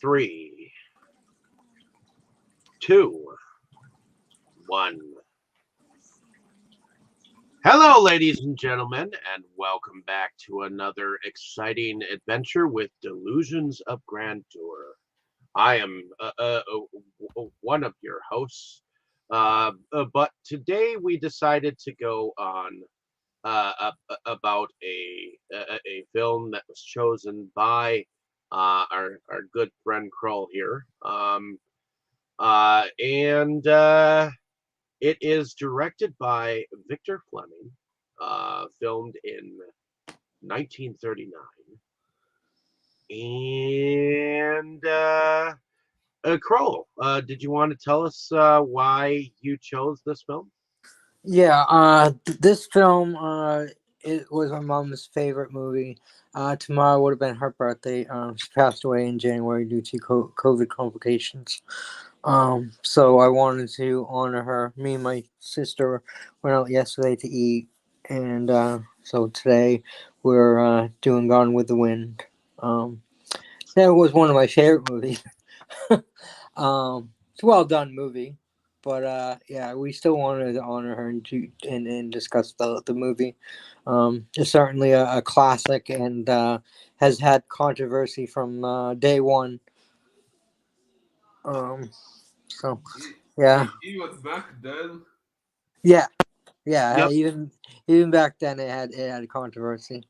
Three, two, one. Hello, ladies and gentlemen, and welcome back to another exciting adventure with Delusions of Grandeur. I am one of your hosts, but today we decided to go on about a film that was chosen by our good friend Kroll here. And It is directed by Victor Fleming, filmed in 1939. And Kroll, did you want to tell us why you chose this film? Yeah, this film, it was my mom's favorite movie. Tomorrow would have been her birthday. She passed away in January due to COVID complications. So I wanted to honor her. Me and my sister went out yesterday to eat, and so today we're doing Gone with the Wind. Um, that was one of my favorite movies. It's a well done movie, but yeah, we still wanted to honor her and discuss the movie. It's certainly a classic and has had controversy from day one. Um, so yeah, Even back then, yeah, yeah. Yep. Even back then, it had controversy.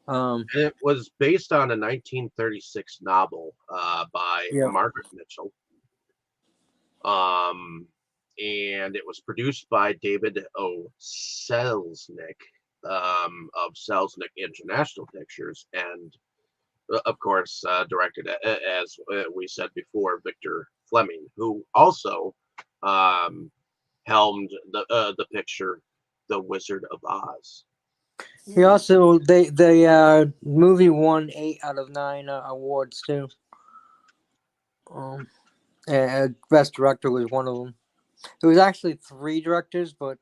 Um, It was based on a 1936 novel by yeah. Margaret Mitchell. Um, and it was produced by David O. Selznick of Selznick International Pictures, and of course, directed as we said before, Victor Fleming, who also um, helmed the picture The Wizard of Oz. He also the movie won 8 out of 9 awards too. Um, Best director was one of them. It was actually three directors, but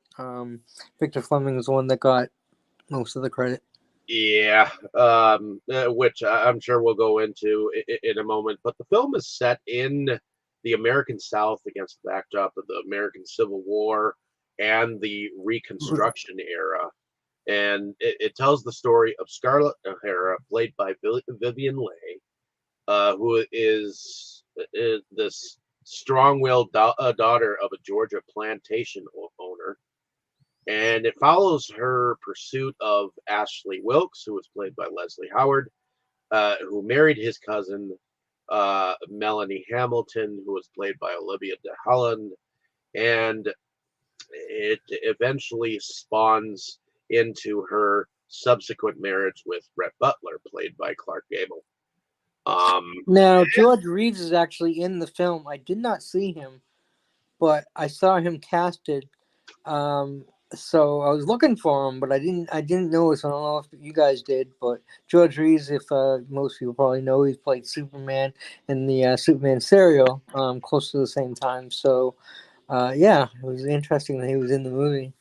Victor Fleming was the one that got most of the credit. Yeah, which I'm sure we'll go into in a moment. But the film is set in the American South against the backdrop of the American Civil War and the Reconstruction era. And it tells the story of Scarlett O'Hara, played by Vivian Leigh, who is this strong-willed daughter of a Georgia plantation owner, and it follows her pursuit of Ashley Wilkes, who was played by Leslie Howard, who married his cousin Melanie Hamilton, who was played by Olivia de Havilland, and it eventually spawns into her subsequent marriage with Rhett Butler, played by Clark Gable. Um, Now George Reeves is actually in the film. I did not see him, but I saw him casted. Um, so I was looking for him, but I didn't notice. I don't know if you guys did, but George Reeves, if most people probably know, he's played Superman in the Superman serial, close to the same time. So yeah, it was interesting that he was in the movie.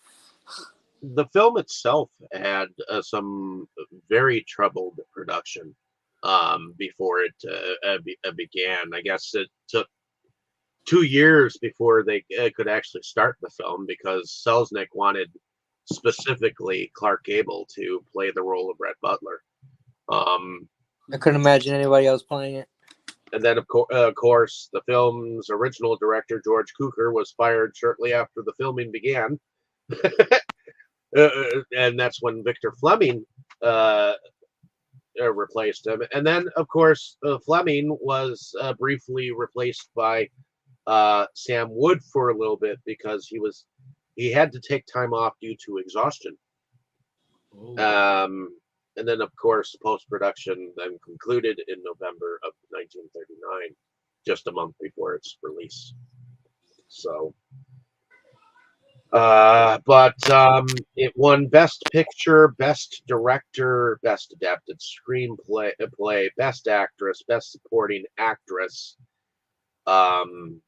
the film itself had some very troubled production before it began. I guess it took 2 years before they could actually start the film because Selznick wanted specifically Clark Gable to play the role of Rhett Butler. Um, I couldn't imagine anybody else playing it. and then, of course, the film's original director, George Cukor, was fired shortly after the filming began. And that's when Victor Fleming replaced him. And then, of course, Fleming was briefly replaced by Sam Wood for a little bit because he had to take time off due to exhaustion. oh, And then, of course, post production then concluded in November of 1939, just a month before its release. So, it won Best Picture, Best Director, Best Adapted Screenplay, Best Actress, Best Supporting Actress. Um,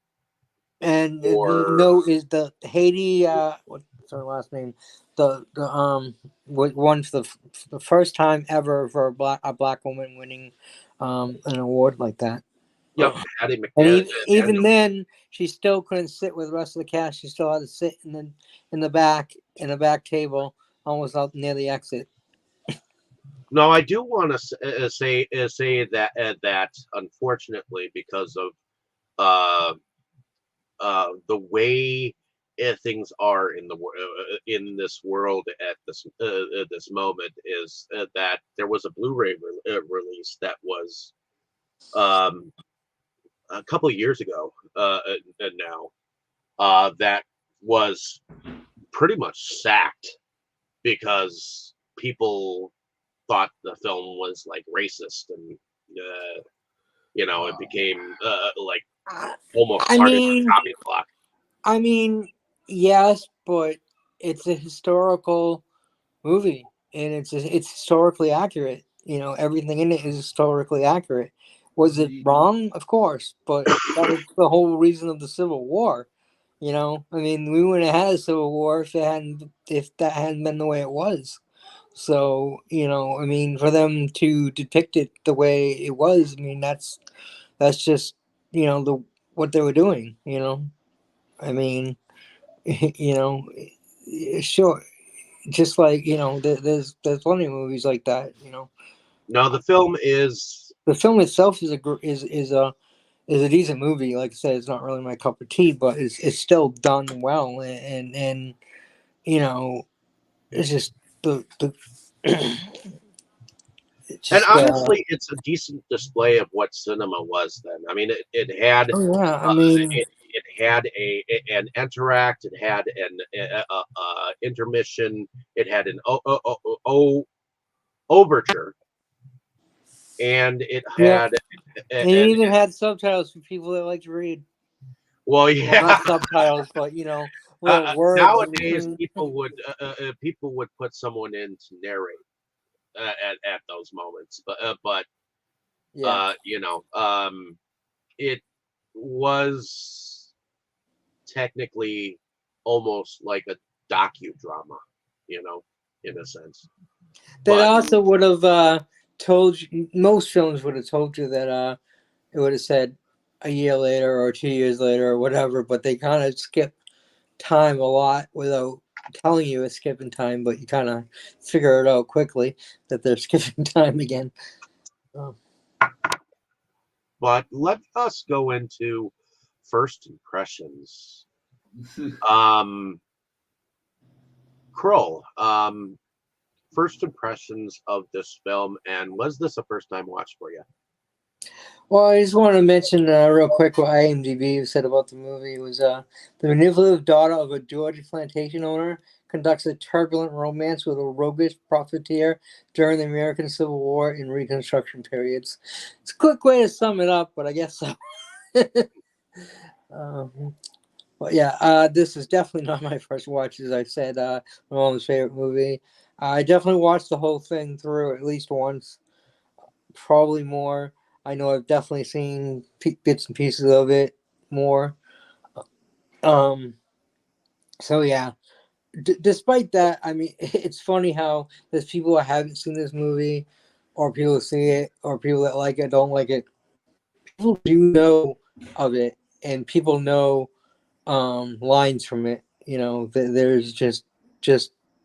And the for note is the Haiti. What's her last name? The one for the first time ever for a black woman winning an award like that. Yep, Hattie And McDaniel. even then, she still couldn't sit with the rest of the cast. She still had to sit in the back table, almost out near the exit. No, I do want to say that that unfortunately, because of uh, the way things are in this world at this moment, is that there was a Blu-ray release that was um, a couple of years ago now that was pretty much sacked because people thought the film was like racist and it became like almost I part of the mean, chopping block. I mean, yes, but it's a historical movie, and it's historically accurate. Everything in it is historically accurate. Was it wrong? Of course, but that was the whole reason of the Civil War. I mean, we wouldn't have had a Civil War if that hadn't been the way it was. So, I mean, for them to depict it the way it was, I mean, that's just the what they were doing. I mean, you know, sure, just like there's plenty of movies like that. No, the film is The film itself is a decent movie. Like I said, it's not really my cup of tea, but it's still done well, and it's just the it's and just honestly, it's a decent display of what cinema was then. I mean, it had oh yeah, I mean it had an interact, it had an intermission, it had an overture, and it yeah, had and it and even had subtitles for people that like to read. well, Well, not yeah. subtitles, but little words in Nowadays, between. people would put someone in to narrate at those moments, but Yeah, it was technically almost like a docudrama, you know, in a sense. that But also would have told you. Most films would have told you that it would have said a year later or 2 years later or whatever, but they kind of skip time a lot without telling you it's skipping time, but you kind of figure it out quickly that they're skipping time again. Oh. but let us go into first impressions. Um, Kroll, first impressions of this film, and was this a first time watch for you? Well, I just want to mention real quick what IMDb said about the movie. It was the manipulative daughter of a Georgia plantation owner conducts a turbulent romance with a roguish profiteer during the American Civil War and Reconstruction periods. It's a quick way to sum it up, but I guess so. um, but yeah, this is definitely not my first watch. As I said, my mom's favorite movie. I definitely watched the whole thing through at least once, probably more. I know I've definitely seen bits and pieces of it more. Um, so yeah. Despite that, I mean, it's funny how there's people that haven't seen this movie, or people that see it, or people that like it, don't like it. People do know of it, and people know lines from it. There's just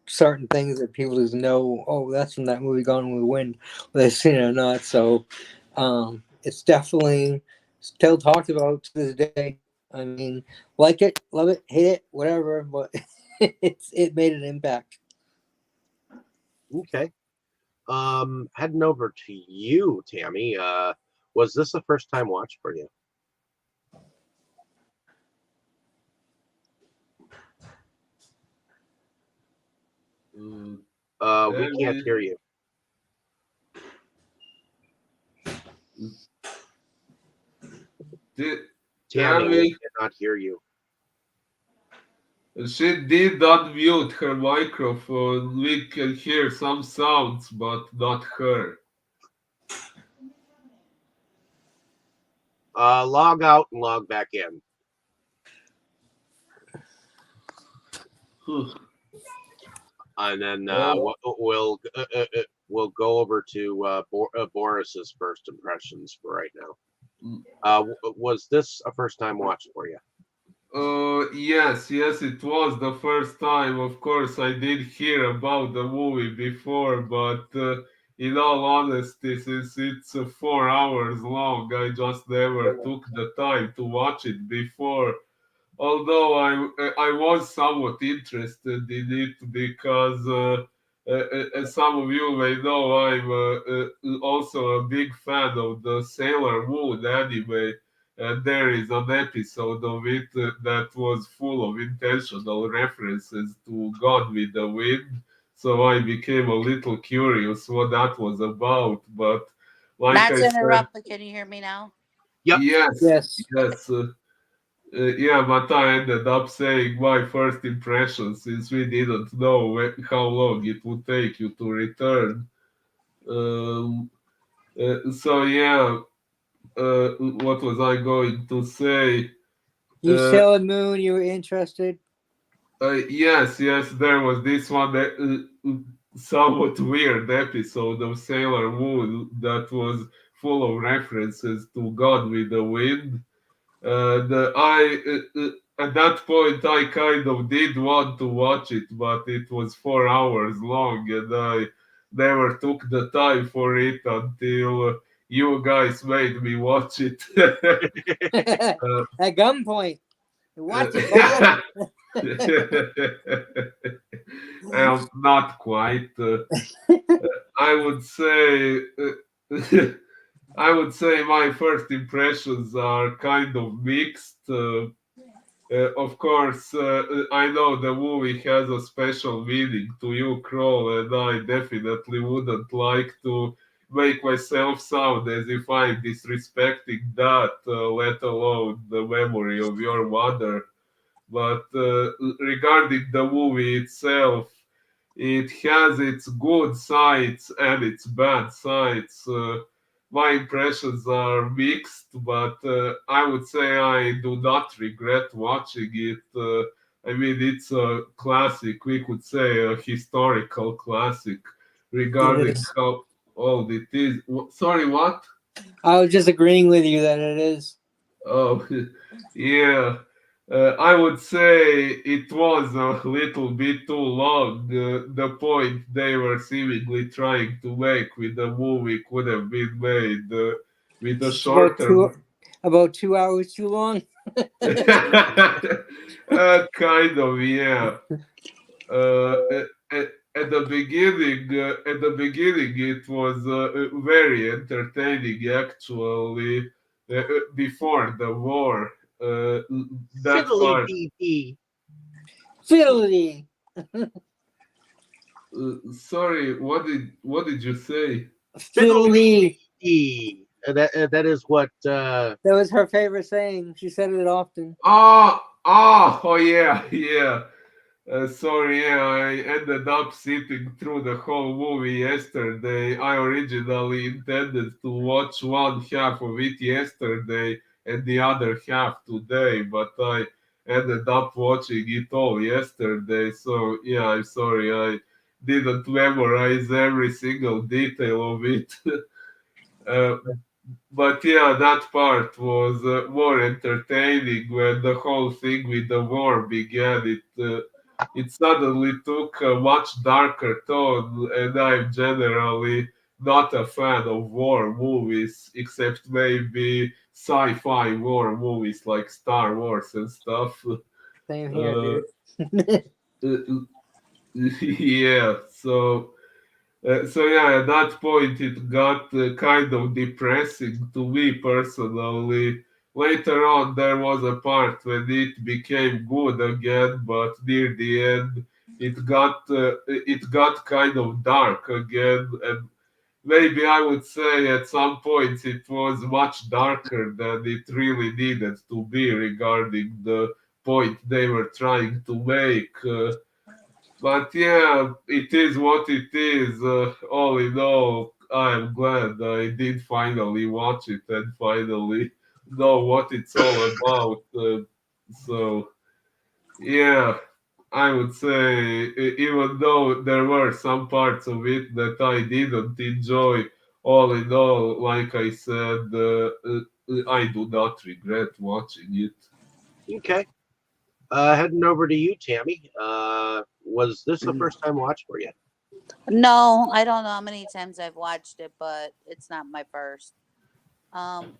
certain things that people just know. Oh, that's from that movie Gone with the Wind, whether they've seen it or not. So, it's definitely still talked about to this day. I mean, like it, love it, hate it, whatever, but it made an impact. Okay. Heading over to you, Tammy. Was this a first time watch for you? We can't hear you. Tammy, we cannot hear you. She did unmute her microphone. We can hear some sounds, but not her. Log out and log back in. And then we'll go over to Boris's first impressions for right now. Was this a first time watch for you? Yes, it was the first time. Of course, I did hear about the movie before, but in all honesty, since it's 4 hours long, I just never took the time to watch it before. Although I was somewhat interested in it because as some of you may know, I'm also a big fan of the Sailor Moon anime, and there is an episode of it that was full of intentional references to God with the Wind. So I became a little curious what that was about. But like Not I to said, interrupt, but can you hear me now? Yep. yes, Yes. yes. Yeah, but I ended up saying my first impression since we didn't know how long it would take you to return. Um, so yeah, what was I going to say? You Uh, Sailor Moon, you were interested? yes, there was this one that, somewhat weird episode of Sailor Moon that was full of references to God with the Wind. At that point I kind of did want to watch it, but it was 4 hours long, and I never took the time for it until you guys made me watch it. Uh, At gunpoint. Watch it, Bob. not quite. I would say. I would say my first impressions are kind of mixed. Of course, I know the movie has a special meaning to you, Kroll, and I definitely wouldn't like to make myself sound as if I'm disrespecting that, let alone the memory of your mother. But regarding the movie itself, it has its good sides and its bad sides. My impressions are mixed, but I would say I do not regret watching it. I mean, it's a classic, we could say a historical classic It regarding is. how old it is. Sorry, what? I was just agreeing with you that it is. Oh, yeah. I would say it was a little bit too long. The point they were seemingly trying to make with the movie could have been made with a It's about shorter. about 2 hours too long. Kind of, yeah. At the beginning, it was very entertaining. Actually, before the war, that Fiddly part. dee dee. Fiddly. Sorry, what did you say? Fiddly Fiddly. dee. That is what. That was her favorite saying. She said it often. Oh yeah, yeah. Sorry, yeah, I ended up sitting through the whole movie yesterday. I originally intended to watch one half of it yesterday and the other half today, but I ended up watching it all yesterday. So, yeah, I'm sorry, I didn't memorize every single detail of it. uh, but yeah, that part was more entertaining when the whole thing with the war began. It suddenly took a much darker tone, and I'm generally not a fan of war movies, except maybe sci-fi war movies like Star Wars and stuff. Same here, Uh, dude. yeah, so yeah, at that point it got kind of depressing to me personally. Later on, there was a part when it became good again, but near the end, it got kind of dark again, and maybe I would say at some points it was much darker than it really needed to be regarding the point they were trying to make. But yeah, it is what it is. All in all, I am glad I did finally watch it and finally know what it's all about. So, yeah, I would say, even though there were some parts of it that I didn't enjoy, all in all, like I said, I do not regret watching it. Okay. Heading over to you, Tammy. Was this the first time watch for you? No, I don't know how many times I've watched it, but it's not my first. Um,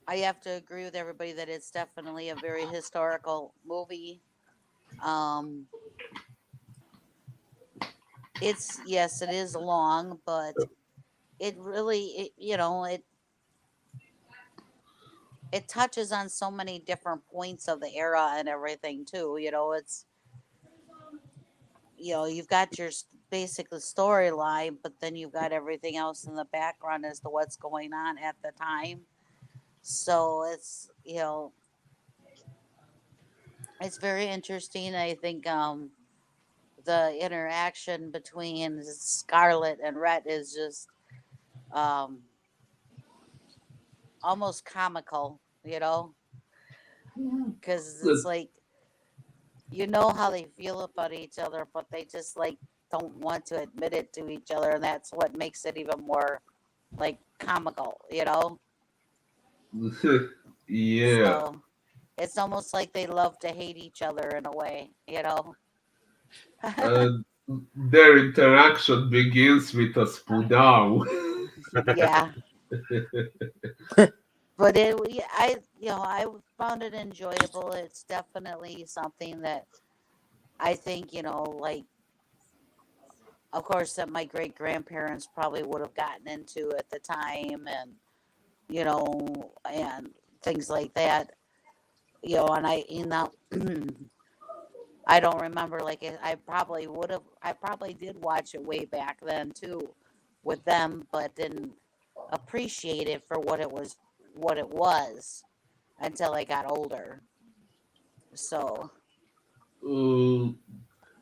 I have to agree with everybody that it's definitely a very historical movie. Um, it's yes, it is long, but it really, it touches on so many different points of the era and everything too. It's you've got your basic storyline, but then you've got everything else in the background as to what's going on at the time. So it's very interesting. I think the interaction between Scarlet and Rhett is just um, almost comical, because it's like how they feel about each other, but they just like don't want to admit it to each other, and that's what makes it even more like comical. Yeah. So it's almost like they love to hate each other in a way. And their interaction begins with a spoodow. Yeah, but I found it enjoyable. It's definitely something that I think like of course that my great grandparents probably would have gotten into at the time, and and things like that. And I don't remember like I probably would have. I probably did watch it way back then too, with them, but didn't appreciate it for what it was until I got older. So, Uh,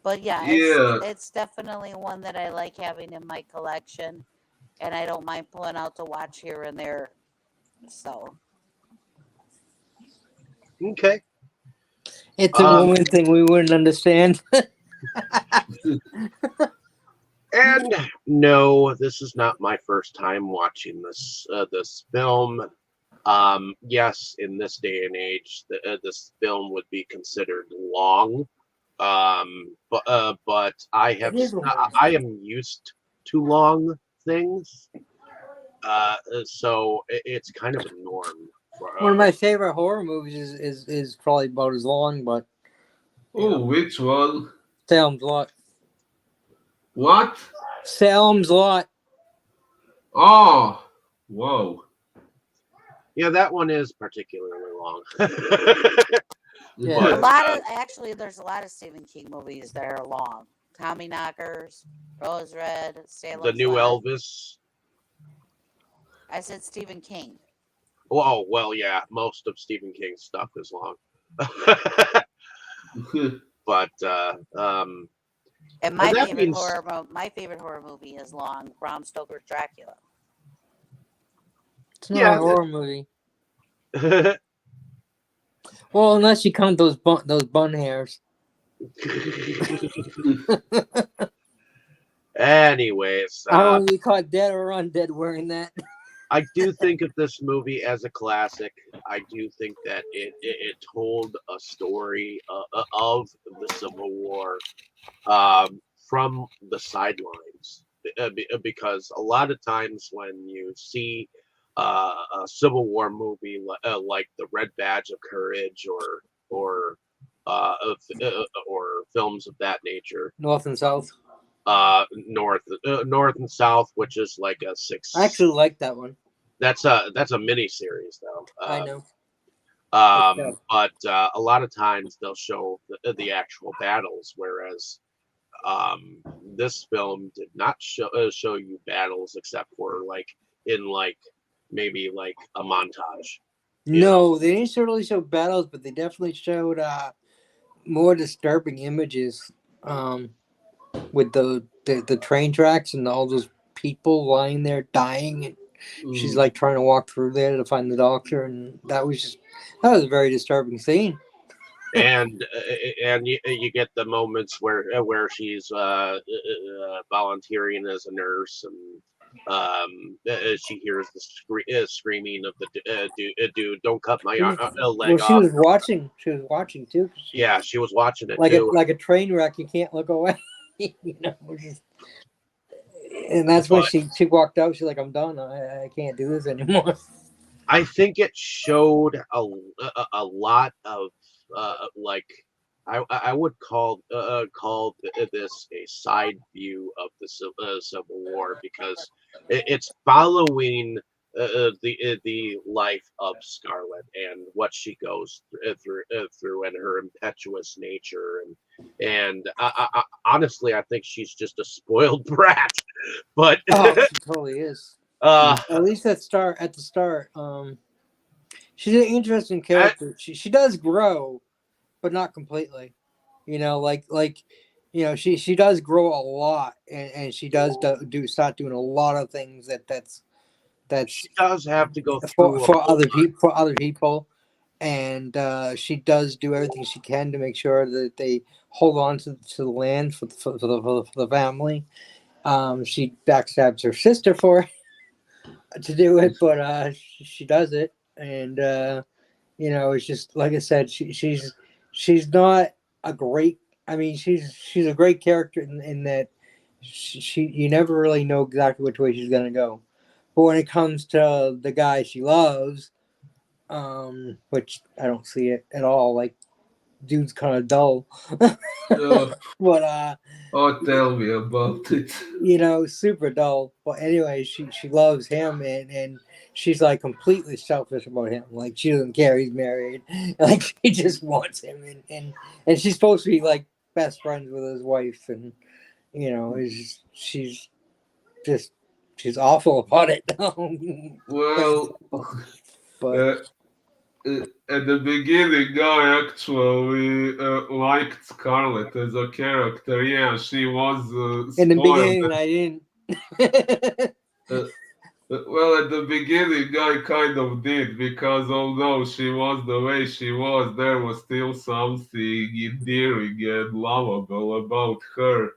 but yeah, it's yeah. it's definitely one that I like having in my collection, and I don't mind pulling out to watch here and there. So, Okay. It's a woman thing we wouldn't understand. And no, this is not my first time watching this film. Yes, in this day and age, this film would be considered long. But It is long. I am used to long things. So it's kind of a norm. One of my favorite horror movies is probably about as long, but Oh, which one? Salem's Lot. What? Salem's Lot. Oh, whoa. Yeah, that one is particularly long. Yeah. there's a lot of Stephen King movies that are long. Tommy Knockers, Rose Red, The Salem's new Lot. Elvis. I said Stephen King. Oh, well, yeah, most of Stephen King's stuff is long. But And my that favorite means horror movie is long. Bram Stoker's Dracula. It's not a horror movie. yeah. Well, unless you count those bun hairs. Anyways, I want to be caught dead or undead wearing that. I do think of this movie as a classic. I do think that it told a story of the Civil War from the sidelines. Because a lot of times when you see a Civil War movie like The Red Badge of Courage or films of that nature, North and South. North and South, which is like a six. I actually like that one. That's a mini series though. I know. But a lot of times they'll show the actual battles, whereas this film did not show you battles except for maybe a montage. No, they didn't really show battles, but they definitely showed more disturbing images with the train tracks and all those people lying there dying, and she's like trying to walk through there to find the doctor, and that was a very disturbing scene. And you get the moments where she's volunteering as a nurse, and She hears the screaming of the dude, don't cut my Well, leg she off. was watching. She was watching too. Yeah, she was watching it Like too. like a train wreck. You can't look away. And that's when she walked out. She's like, I'm done. I can't do this anymore. I think it showed a lot of like I would call this a side view of the Civil War, because it's following the life of Scarlet and what she goes through and her impetuous nature, and honestly I think she's just a spoiled brat, but She totally is. uh At least at the start. She's an interesting character. She does grow, but not completely. She does grow a lot, and she does start doing a lot of things that's she does have to go through for other people, and she does do everything she can to make sure that they hold on to the land for the family. She backstabs her sister for to do it, but she does it, and it's just like I said, she's not a great. I mean, she's a great character in that she you never really know exactly which way she's gonna go, but when it comes to the guy she loves, which I don't see it at all. Like, dude's kind of dull, but Oh, tell me about it. super dull. But anyway, she loves him, and she's like completely selfish about him. Like, she doesn't care he's married. Like, she just wants him, and she's supposed to be like best friends with his wife, and she's just she's awful about it. Well, But at the beginning, I actually liked Scarlett as a character. Yeah, she was in the spoiled. beginning, I didn't. Well, at the beginning, I kind of did, because although she was the way she was, there was still something endearing and lovable about her.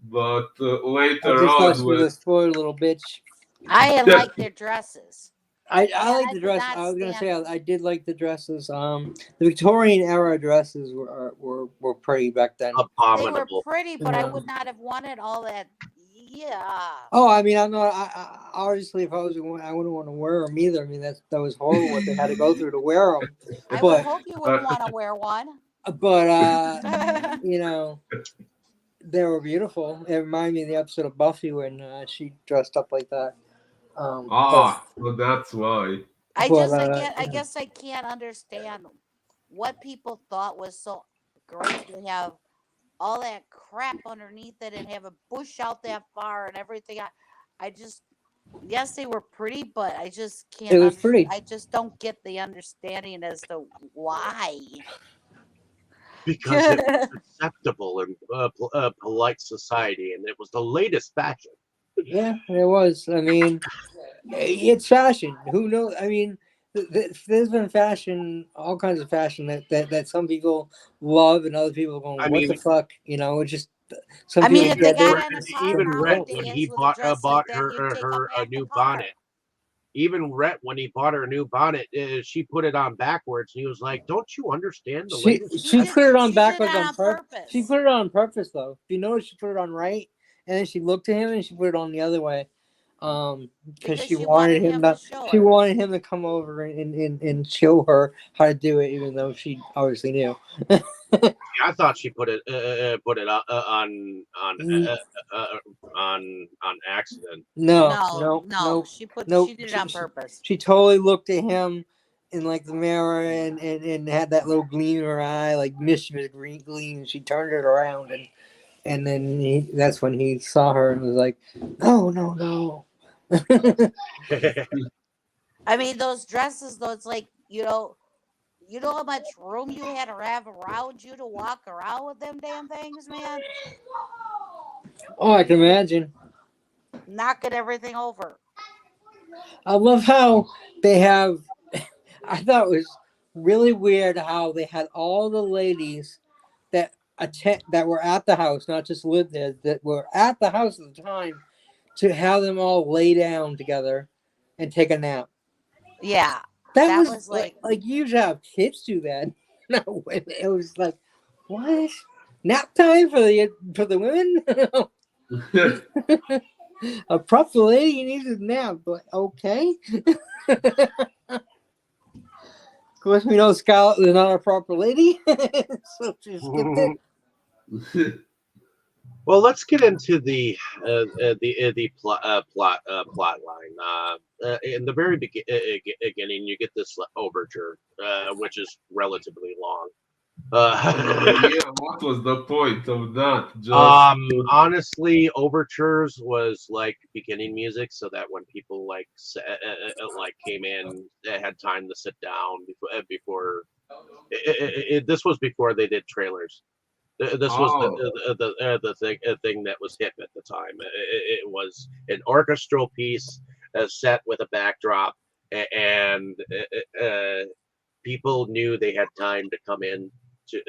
But I later just thought on, she was when a spoiled little bitch. I didn't like their dresses. I Man, like I the could dress. not I was gonna say stand. I did like the dresses. The Victorian era dresses were pretty back then. They were abominable. pretty, but I Yeah. would not have wanted all that. Yeah. Oh, I mean, I'm not. Obviously, if I was, I wouldn't want to wear them either. I mean, that was horrible what they had to go through to wear them. I would But hope you wouldn't want to wear one. but they were beautiful. It reminded me of the episode of Buffy when she dressed up like that. so that's why. I guess I can't understand what people thought was so great to have all that crap underneath it and have a bush out that far and everything. I just, yes, they were pretty, but I just It can't. was pretty. I just don't get the understanding as to why. Because it was acceptable in polite society, and it was the latest fashion. Yeah, it was. I mean, it's fashion. Who knows? I mean, there's been fashion, all kinds of fashion that some people love and other people are going, I what the mean, fuck? It's just some I mean, people if they get it. got in a car even Some Rhett people when don't. he nowadays with a dress bought like that, you take them her a back new apart. bonnet. Even Rhett, when he bought her a new bonnet, she put it on backwards, and he was like, "Don't you understand the latest She fashion?" put it on She did backwards that on on purpose. purpose. She put it on purpose though. If you notice, she put it on right, and then she looked at him and she put it on the other way, because she wanted him to. show She her. wanted him to come over and show her how to do it, even though she obviously knew. I thought she put it Mm, on accident. No. She did it on purpose. She totally looked at him in like the mirror and had that little gleam in her eye, like mischievous green gleam. She turned it around and then that's when he saw her and was like, no. I mean, those dresses, though, it's like, you know how much room you had to have around you to walk around with them damn things, man? Oh, I can imagine. Knocking everything over. I love how they have. I thought it was really weird how they had all the ladies that were at the house, not just lived there, that were at the house at the time, to have them all lay down together and take a nap. Yeah. That That was was like- you should have kids do that. No, it was like, what? Nap time for the women? A proper lady needs a nap, but okay. Of course, we know Scarlett is not a proper lady, so she skipped it. Well, let's get into the plot line. In the very beginning, you get this overture, which is relatively long. Yeah, what was the point of that? Honestly, overtures was like beginning music, so that when people like came in, they had time to sit down before. This was before they did trailers. This was the thing that was hip at the time. It was an orchestral piece set with a backdrop, and people knew they had time to come in to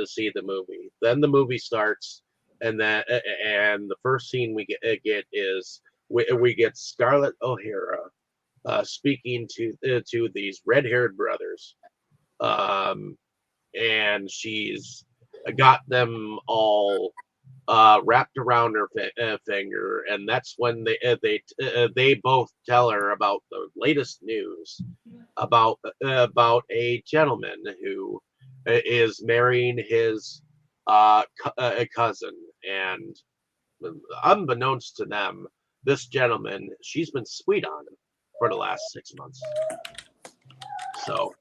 see the movie. Then the movie starts, and the first scene we get is we get Scarlett O'Hara speaking to these red-haired brothers. And she's got them all wrapped around her finger, and that's when they both tell her about the latest news about a gentleman who is marrying his cousin, and unbeknownst to them, this gentleman, she's been sweet on him for the last 6 months. So,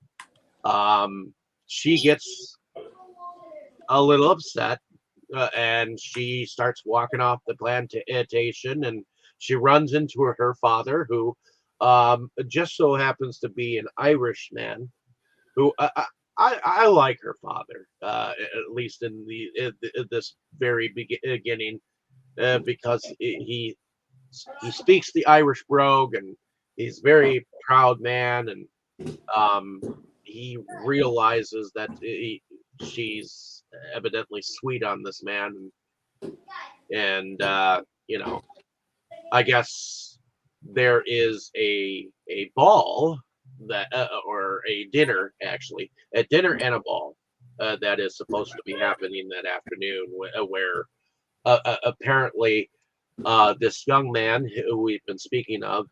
she gets a little upset, and she starts walking off the plantation, and she runs into her father, who just so happens to be an Irish man, who I like her father, at least in this very beginning, because he speaks the Irish brogue, and he's a very proud man, and he realizes that she's evidently sweet on this man, and I guess there is a ball that or a dinner, actually a dinner and a ball that is supposed to be happening that afternoon, where apparently this young man who we've been speaking of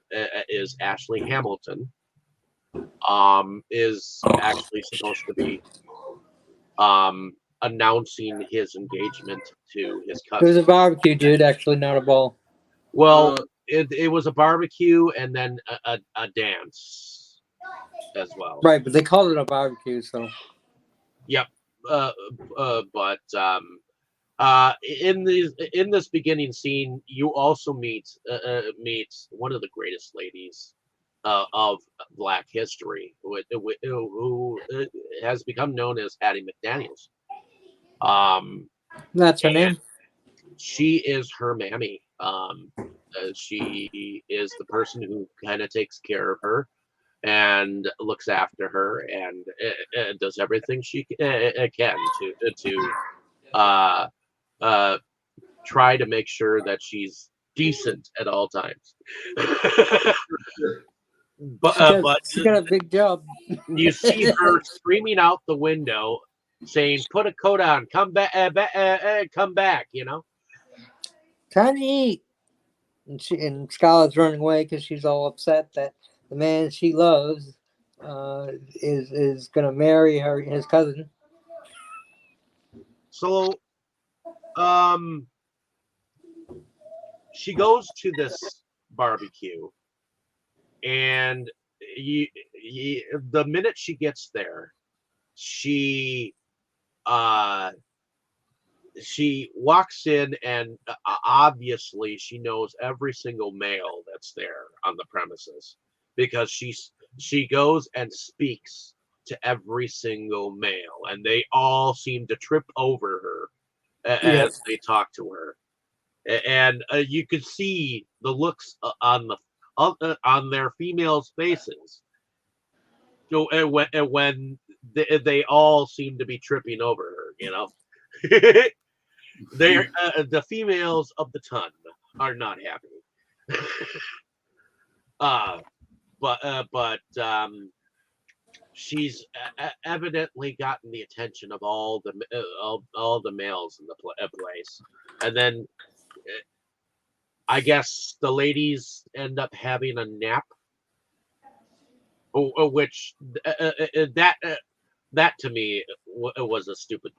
is Ashley Hamilton, is actually supposed to be announcing his engagement to his It was cousin. a barbecue, dude. Actually, not a ball. Well, it was a barbecue and then a dance as well. Right, but they called it a barbecue, so. Yep. But in this beginning scene, you also meet one of the greatest ladies of Black history, who has become known as Hattie McDaniels. That's her name. She is her mammy. She is the person who kind of takes care of her and looks after her, and does everything she can to try to make sure that she's decent at all times. But she got a big job. You see her screaming out the window, saying, "Put a coat on, come back, come back," Time to eat. And Scarlett's running away because she's all upset that the man she loves is gonna marry his cousin. So, she goes to this barbecue, and the minute she gets there, she walks in, and obviously she knows every single male that's there on the premises, because she goes and speaks to every single male, and they all seem to trip over her as they talk to her, and you could see the looks on their females' faces. So when they all seem to be tripping over her, They're the females of the ton are not happy. But she's evidently gotten the attention of all the males in the place, and then I guess the ladies end up having a nap, which that to me was a stupid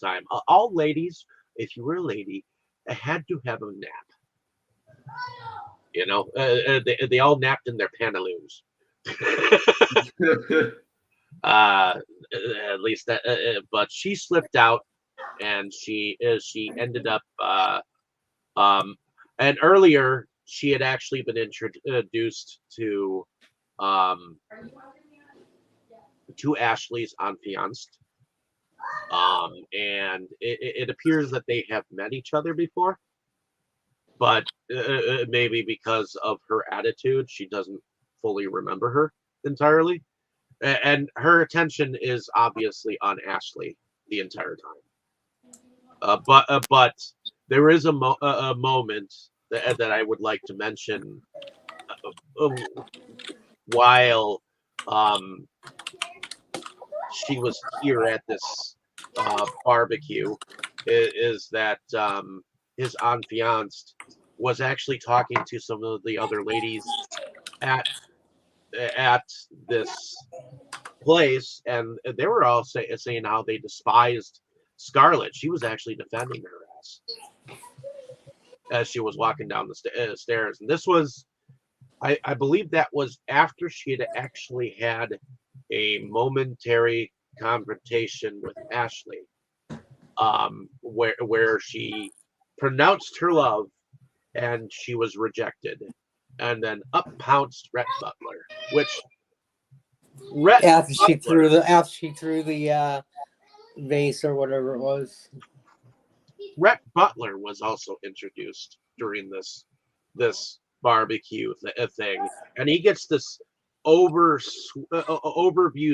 time. All ladies, if you were a lady, had to have a nap. You know, they all napped in their pantaloons. At least that, but she slipped out, and she ended up. And earlier she had actually been introduced to Ashley's unfianced. And it appears that they have met each other before, but maybe because of her attitude, she doesn't fully remember her entirely. And her attention is obviously on Ashley the entire time. But there is a moment that I would like to mention while she was here at this barbecue, is that his unfianced was actually talking to some of the other ladies at this place, and they were all saying how they despised Scarlett. She was actually defending her ass as she was walking down the stairs, and this was, I believe, that was after she had actually had a momentary confrontation with Ashley, where she pronounced her love and she was rejected, and then up pounced Rhett Butler, which after she threw the vase or whatever it was. Rhett Butler was also introduced during this barbecue thing, and he gets this overview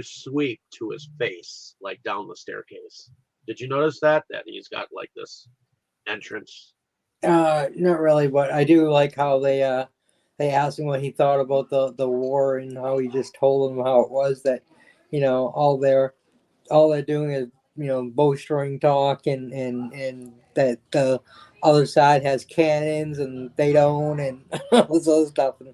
sweep to his face, like down the staircase. Did you notice that he's got like this entrance? Not really, but I do like how they asked him what he thought about the war, and how he just told them how it was that, all they're doing is, bowstring talk, and that the other side has cannons and they don't, and all this other stuff, and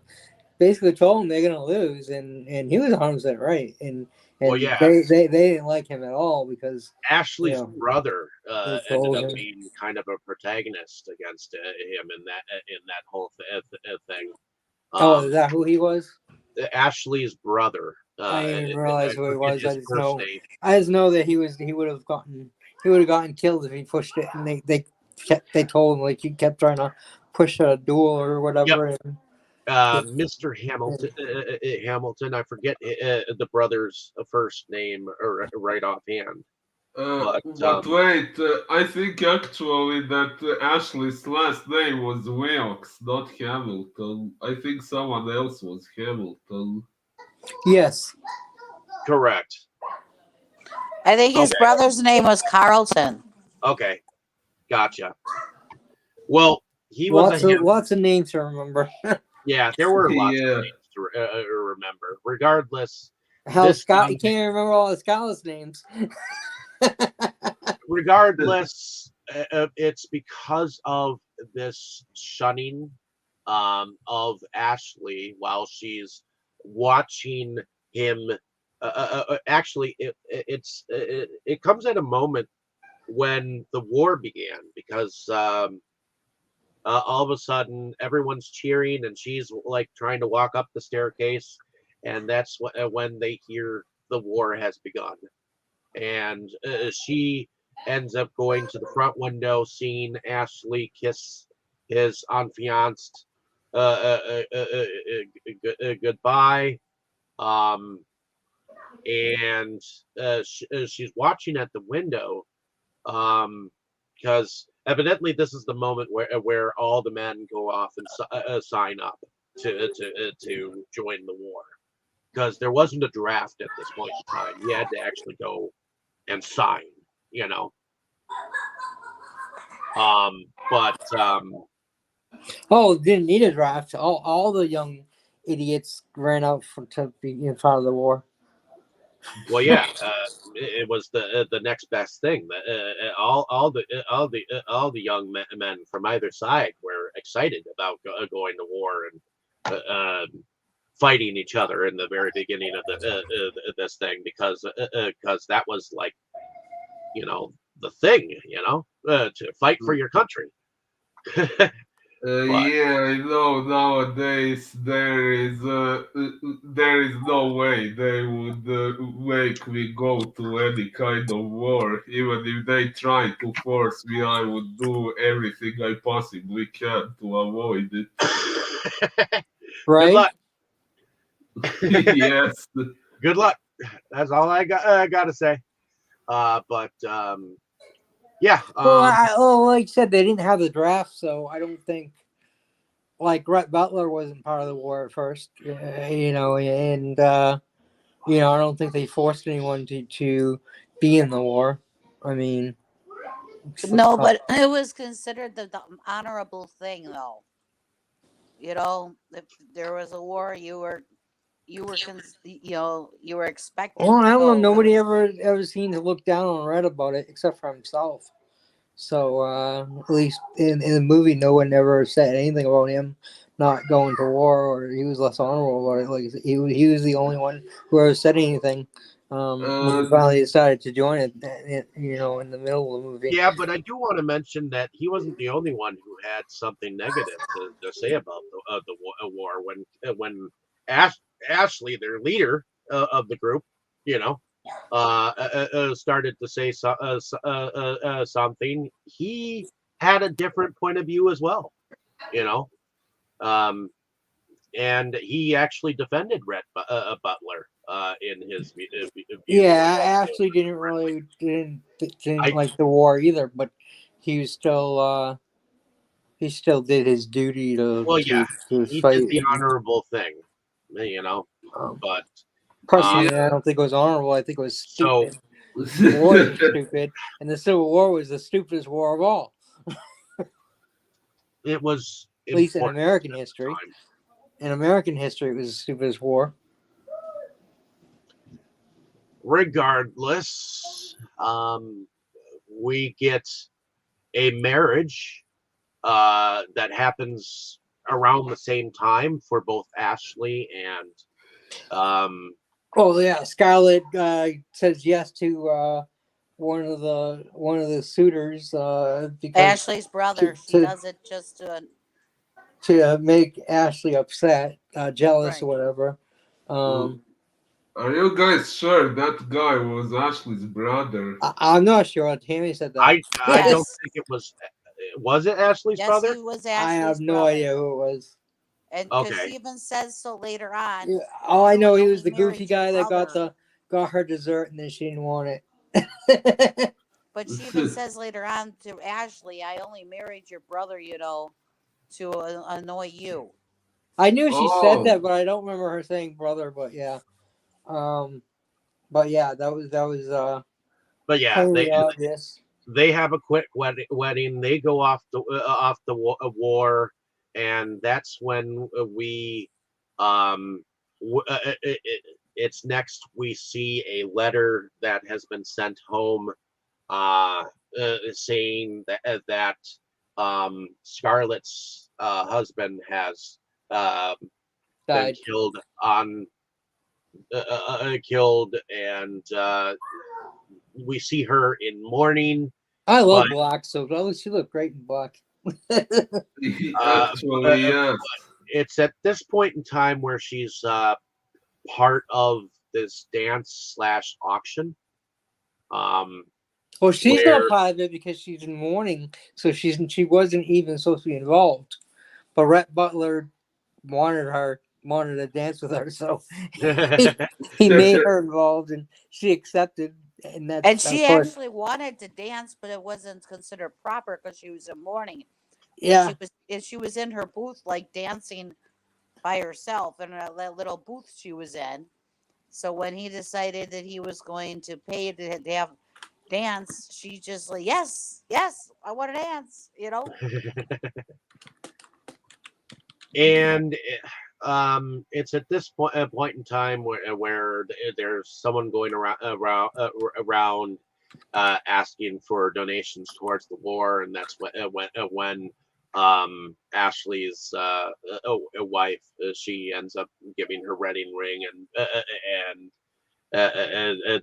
basically told him they're gonna lose, and he was 100% right, and Well, yeah, they didn't like him at all, because Ashley's brother ended up him. being kind of a protagonist against him in that whole thing. Is that who he was? Ashley's brother. I didn't even realize who he was. I just know that he would have gotten killed if he pushed it, and they told him, like, he kept trying to push a duel or whatever. Yep. Mr. Hamilton, I forget the brother's first name right offhand. But wait, I think actually that Ashley's last name was Wilkes, not Hamilton. I think someone else was Hamilton. Yes. Correct. I think his brother's name was Carlton. Okay. Gotcha. Well, he was lots of names to remember. Yeah, there were lots of names to remember. Regardless, Scott, you can't remember all of Scott's names. Regardless, it's because of this shunning of Ashley while she's watching him. Actually, it comes at a moment when the war began, because all of a sudden everyone's cheering and she's like trying to walk up the staircase, and that's when they hear the war has begun, and she ends up going to the front window, seeing Ashley kiss his unfianced goodbye, and she's watching at the window, because evidently this is the moment where all the men go off and sign up to join the war, because there wasn't a draft at this point in time. You had to actually go and sign, But Oh, didn't need a draft. All the young idiots ran out to be in front of the war. well, yeah, it was the next best thing. All the young men from either side were excited about going to war and fighting each other in the very beginning of this thing because that was like, you know, the thing, to fight for your country. But Yeah, I know nowadays there is no way they would make me go to any kind of war. Even if they try to force me, I would do everything I possibly can to avoid it. good Right? luck. Yes. Good luck. That's all I got to say. But yeah. Well, like I said, they didn't have the draft, so I don't think like Rhett Butler wasn't part of the war at first, and I don't think they forced anyone to be in the war. I mean, No, but it was considered the honorable thing, though. If there was a war, you were expected well, to I don't know. go. Nobody ever seemed to look down on Red about it except for himself. So at least in the movie, no one ever said anything about him not going to war, or he was less honorable about it. Like he was the only one who ever said anything. When he And finally decided to join it, in the middle of the movie. Yeah, but I do want to mention that he wasn't the only one who had something negative to say about the war when Ashley, their leader of the group, you know, started to say something. He had a different point of view as well, you know, um, and he actually defended Rhett Butler in his views. Yeah, Ashley didn't I like the war either, but he was he still did his duty to Well, yeah, to he fight. did the honorable thing, you know. Um, But Personally, I yeah. don't think it was honorable. I think it was so stupid. The war was stupid, and the Civil War was the stupidest war of all, it was at least in important American at the history. time. In American history, it was the stupidest war. Regardless, we get a marriage that happens around the same time for both Ashley and Oh yeah, Scarlett says yes to one of the suitors because Ashley's brother. to She to, does it just to to make Ashley upset, jealous or right. whatever. Um, Are you guys sure that guy was Ashley's brother? I'm not sure. Tammy said that. I don't Yes, think it was it Ashley's yes, brother? he was I have Ashley's no brother, idea who it was. and because she Okay. even says so later on. Yeah, all I know, I he only was the goofy married your guy that brother, got her dessert and then she didn't want it. but she even says later on to Ashley, "I only married your brother, to annoy you." I knew she said Oh, that, but I don't remember her saying brother. But yeah, um, but yeah, that was But yeah, totally obvious. they have a quick wedding. They go off the war, and that's when we um it's next we see a letter that has been sent home saying that Scarlett's husband has been Died. killed, and we see her in mourning. I But love black, so at least she looked great in black. uh, actually, but yes. it's at this point in time where she's part of this dance slash auction, um, Well, she's not where part of it because she's in mourning, so she wasn't even supposed to be involved. But Rhett Butler wanted to dance with her, so he, he made her involved, and she accepted. And And of she course, actually wanted to dance, but it wasn't considered proper because she was in mourning, and yeah, she was in her booth like dancing by herself in that little booth she was in. So when he decided that he was going to pay to have dance, she's just like, yes, yes, I want to dance, you know? And it's at this point in time where there's someone going around asking for donations towards the war, and that's when Ashley's wife, she ends up giving her wedding ring, and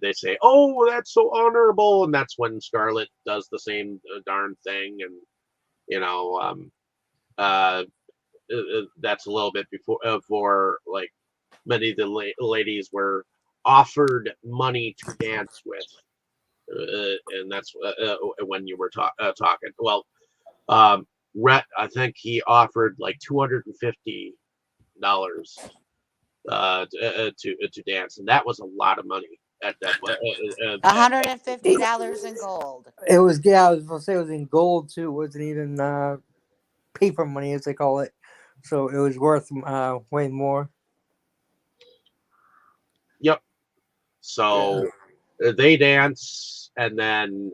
they say, "Oh, that's so honorable," and that's when Scarlett does the same darn thing, and you know, uh, that's a little bit before like many of the ladies were offered money to dance with, and that's when you were talking. Well, Rhett, I think he offered like $250 to dance, and that was a lot of money at that point. $150 in gold. It was, yeah, I was gonna say it was in gold too. It wasn't even paper money as they call it. So it was worth way more. Yep. So they dance, and then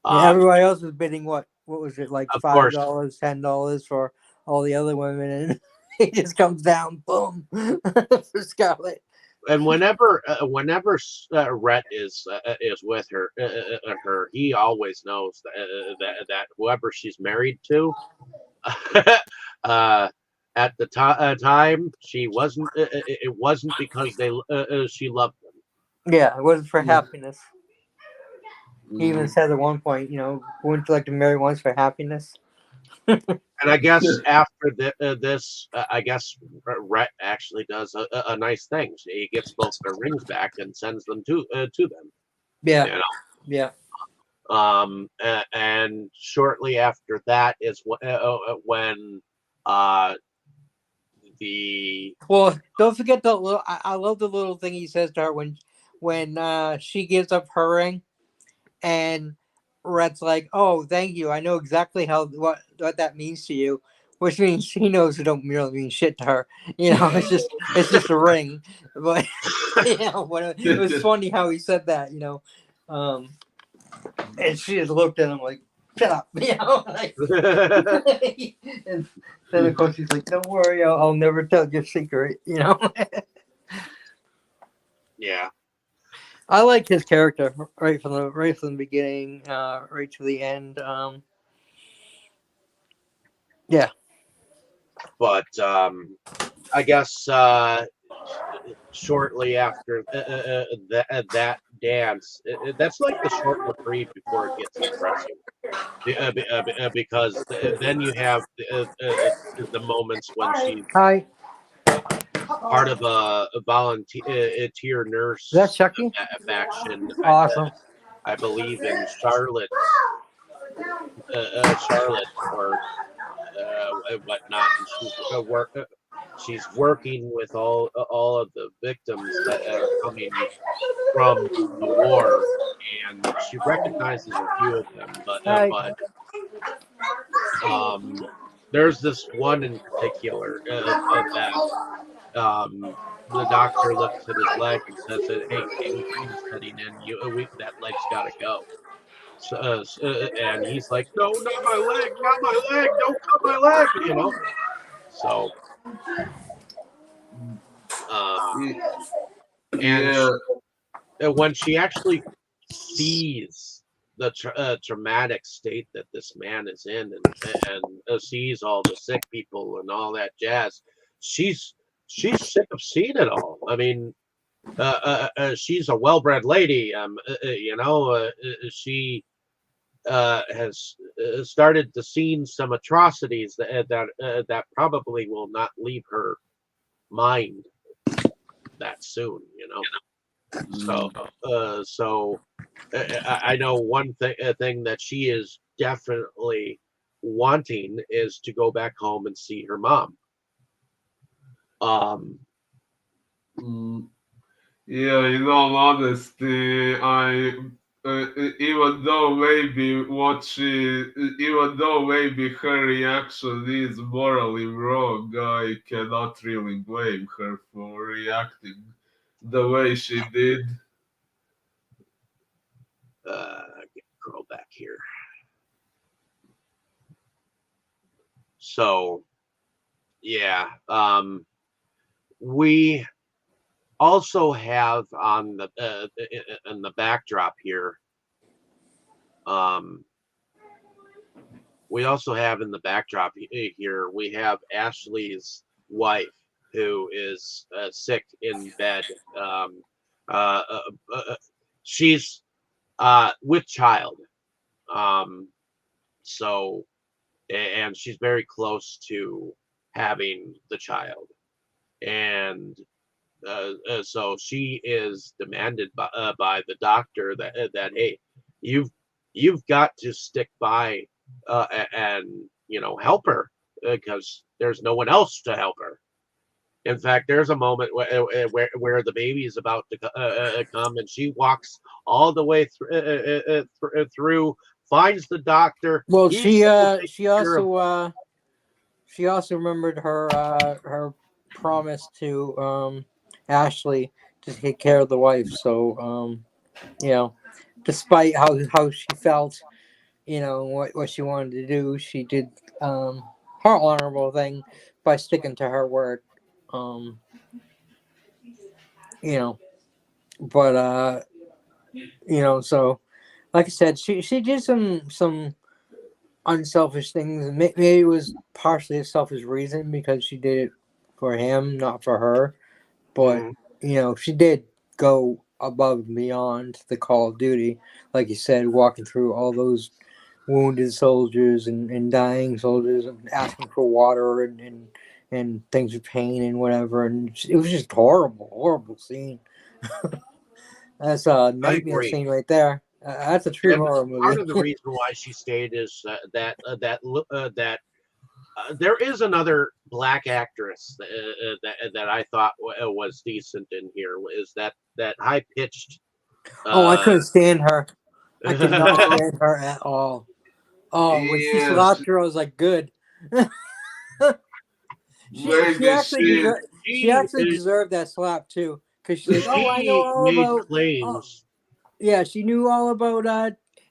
everybody else was bidding what was it, like of $5, course, $10 for all the other women, and it just comes down, boom, for Scarlett. and whenever Rhett is with her, he always knows that whoever she's married to, at the time she wasn't. It wasn't because she loved them. Yeah, it wasn't for Mm. happiness. He even Mm. said at one point, wouldn't you like to marry once for happiness? And I guess after this, I guess Rhett actually does a nice thing. He gets both their rings back and sends them to them. Yeah, You know? yeah. And shortly after that is when the Well, don't forget the little. I love the little thing he says to her when she gives up her ring, and Rhett's like, "Oh, thank you. I know exactly what that means to you," which means he knows it don't really mean shit to her. It's just a ring. But but it was funny how he said that. And she just looked at him like, "Shut up," like. And then of course he's like, "Don't worry, I'll never tell your secret," Yeah. I like his character right from the beginning, right to the end. Yeah. But I guess shortly after that dance, that's like the short reprieve before it gets depressing. Because then you have the moments when she's Hi. part of a volunteer nurse Is that Chucky? faction. Awesome. I believe in Charlotte or whatnot. And she's working with all of the victims that are coming from the war, and she recognizes a few of them, Hi. there's this one in particular that the doctor looks at his leg and says that, "Hey, gangrene's setting in. That leg's got to go." And he's like, "No, not my leg, not my leg, don't cut my leg," So, Yeah. and when she actually sees the traumatic state that this man is in, and sees all the sick people and all that jazz, she's sick of seeing it all. I mean, she's a well-bred lady. She has started to see some atrocities that probably will not leave her mind that soon. So I know one thing that she is definitely wanting is to go back home and see her mom. Yeah, in all honesty, even though maybe her reaction is morally wrong, I cannot really blame her for reacting the way she did. scroll back here. So, yeah, we also have on the in the backdrop here. We also have in the backdrop here. We have Ashley's wife, who is sick in bed. Uh, uh, she's with child. So, and she's very close to having the child, and so she is demanded by the doctor that hey, you've got to stick by and help her because there's no one else to help her. In fact, there's a moment where the baby is about to come, and she walks all the way through, finds the doctor. Well, He's she still taking she care of- also she also remembered her promise to Ashley to take care of the wife. So despite how she felt, what she wanted to do, she did her honorable thing by sticking to her word. Um, you know, but so like I said, she did some unselfish things. Maybe it was partially a selfish reason because she did it for him, not for her. But she did go above and beyond the call of duty, like you said, walking through all those wounded soldiers and dying soldiers and asking for water and things with pain and whatever. And it was just horrible scene. That's a I nightmare agree. scene right there. That's a true And horror part movie. of the reason why she stayed is that there is another black actress that I thought was decent in here. Is that high pitched? Oh, I couldn't stand her. I could not Oh, stand her at all. Oh, when she yes, slapped her, I was like, good. she maybe actually she. deserved she actually deserved that slap too, because she's like, oh, I know she all made about. Oh, claims. yeah, she knew all about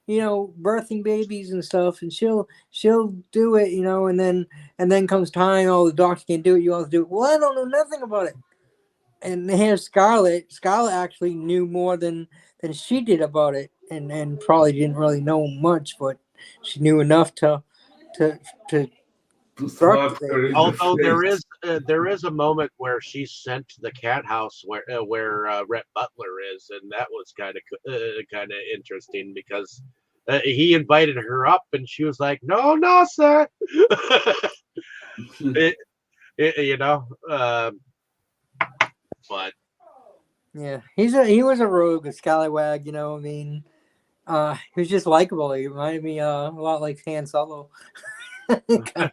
birthing babies and stuff, and she'll do it, and then comes time, oh, the doctor can't do it, you all have to do it. Well, I don't know nothing about it. And here's Scarlett. Scarlett actually knew more than she did about it, and probably didn't really know much, but she knew enough to to To birth slap the her baby. in the Although face. there is a moment where she's sent to the cat house where Rhett Butler is, and that was kind of interesting because he invited her up, and she was like, "No, sir." it, you know, but Yeah, he was a rogue, a scallywag. I mean, he was just likable. He reminded me a lot like Han Solo. but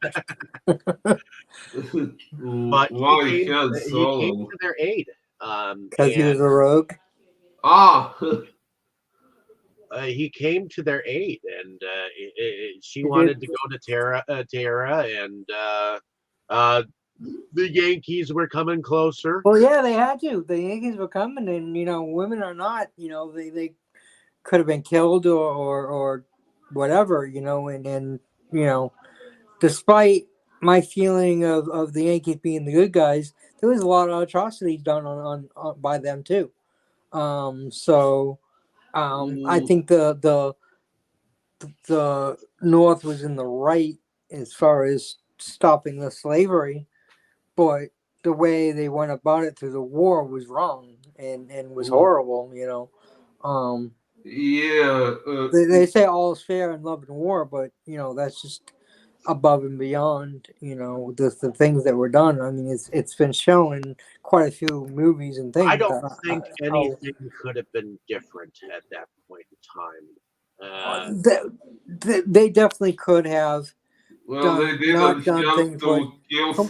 Why Han he came Solo? to their aid, Because he and was a rogue. Ah, he came to their aid, and she He wanted did. to go to Tara, and the Yankees were coming closer. Well, yeah, they had to. The Yankees were coming, and women are not. They could have been killed or whatever. And despite my feeling of the Yankees being the good guys, there was a lot of atrocities done on by them too. So I think the North was in the right as far as stopping the slavery, but the way they went about it through the war was wrong and was horrible. Um, yeah. they say all is fair in love and war, but that's just above and beyond. The things that were done. I mean, it's been shown in quite a few movies and I things. don't think How anything could have been different at that point in time. they definitely could have Well, they not didn't done have things, but to kill from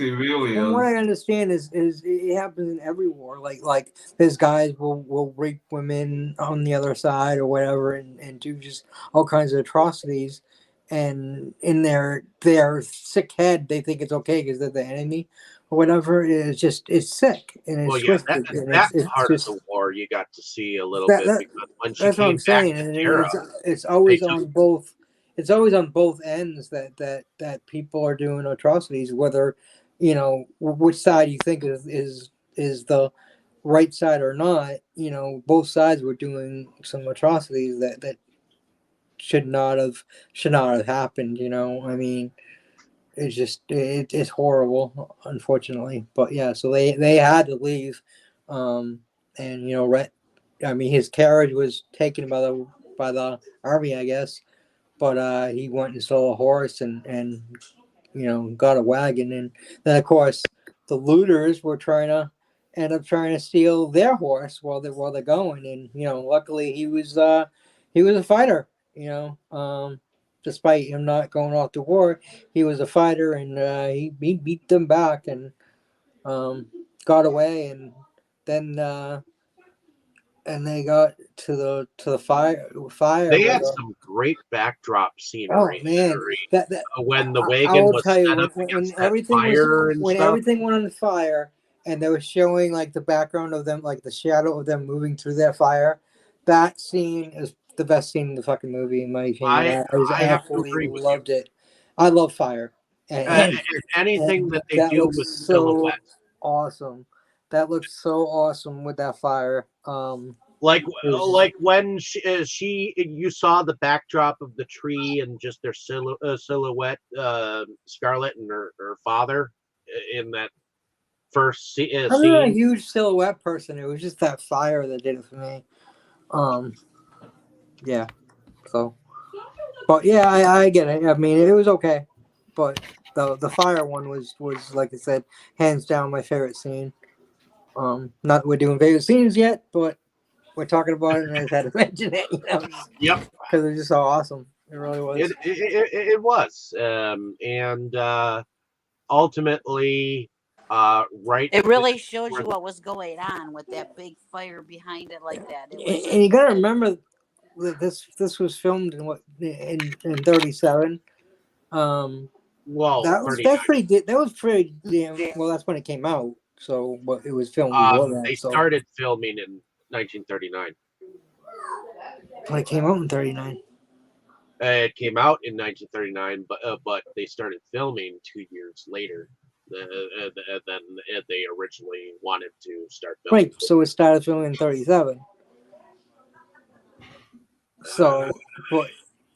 what I civilians. understand is it happens in every war. Like these guys will rape women on the other side or whatever, and do just all kinds of atrocities. And in their sick head, they think it's okay because they're the enemy or whatever. It's sick and Well, it's yeah, twisted and that it's part of just the war War, you got to see a little That, bit that because when she that's what came I'm back saying, to and Terra, it's they always took on both. It's always on both ends that people are doing atrocities, whether which side you think is the right side or not. Both sides were doing some atrocities that should not have happened. I mean, it's horrible, unfortunately. But yeah, so they had to leave, and I mean, his carriage was taken by the army, I guess. But he went and stole a horse and got a wagon, and then of course the looters were trying to steal their horse while they're going, and luckily he was a fighter, despite him not going off to war, he was a fighter, and he beat them back and um, got away, and then they got to the fire they with had some great backdrop oh scenery man, that when the I wagon will was tell you set up when against that everything was fire and when stuff. everything went on fire, and they were showing like the background of them, like the shadow of them moving through their fire. That scene is the best scene in the fucking movie, in my opinion. I I just I have to absolutely agree with you. loved it. I love fire, Uh, and, Anything and that they that do looks with so silhouette, awesome. That looks so awesome with that fire. like It was like when you saw the backdrop of the tree and just their silhouette, Scarlett and her father in that first I'm not a scene. huge silhouette person. It was just that fire that did it for me. Um, yeah. So, but yeah, I get it. I mean, it was okay, but the fire one was like I said, hands down my favorite scene. Not we're doing favorite scenes yet, but we're talking about it, and I just had to mention it, Yep, because it's just so awesome. It really was. it was, and ultimately, right It really showed before you what was going on with that big fire behind it like that. It was And you gotta remember that this was filmed in in 37. Um, well, that's 39. pretty good. That was pretty damn well. That's when it came out. So, but it was filmed before They that. So started filming in 1939. when it came out in 39. It came out in 1939, but they started filming 2 years later than they originally wanted to start filming. Right. So it started filming in 37. So, but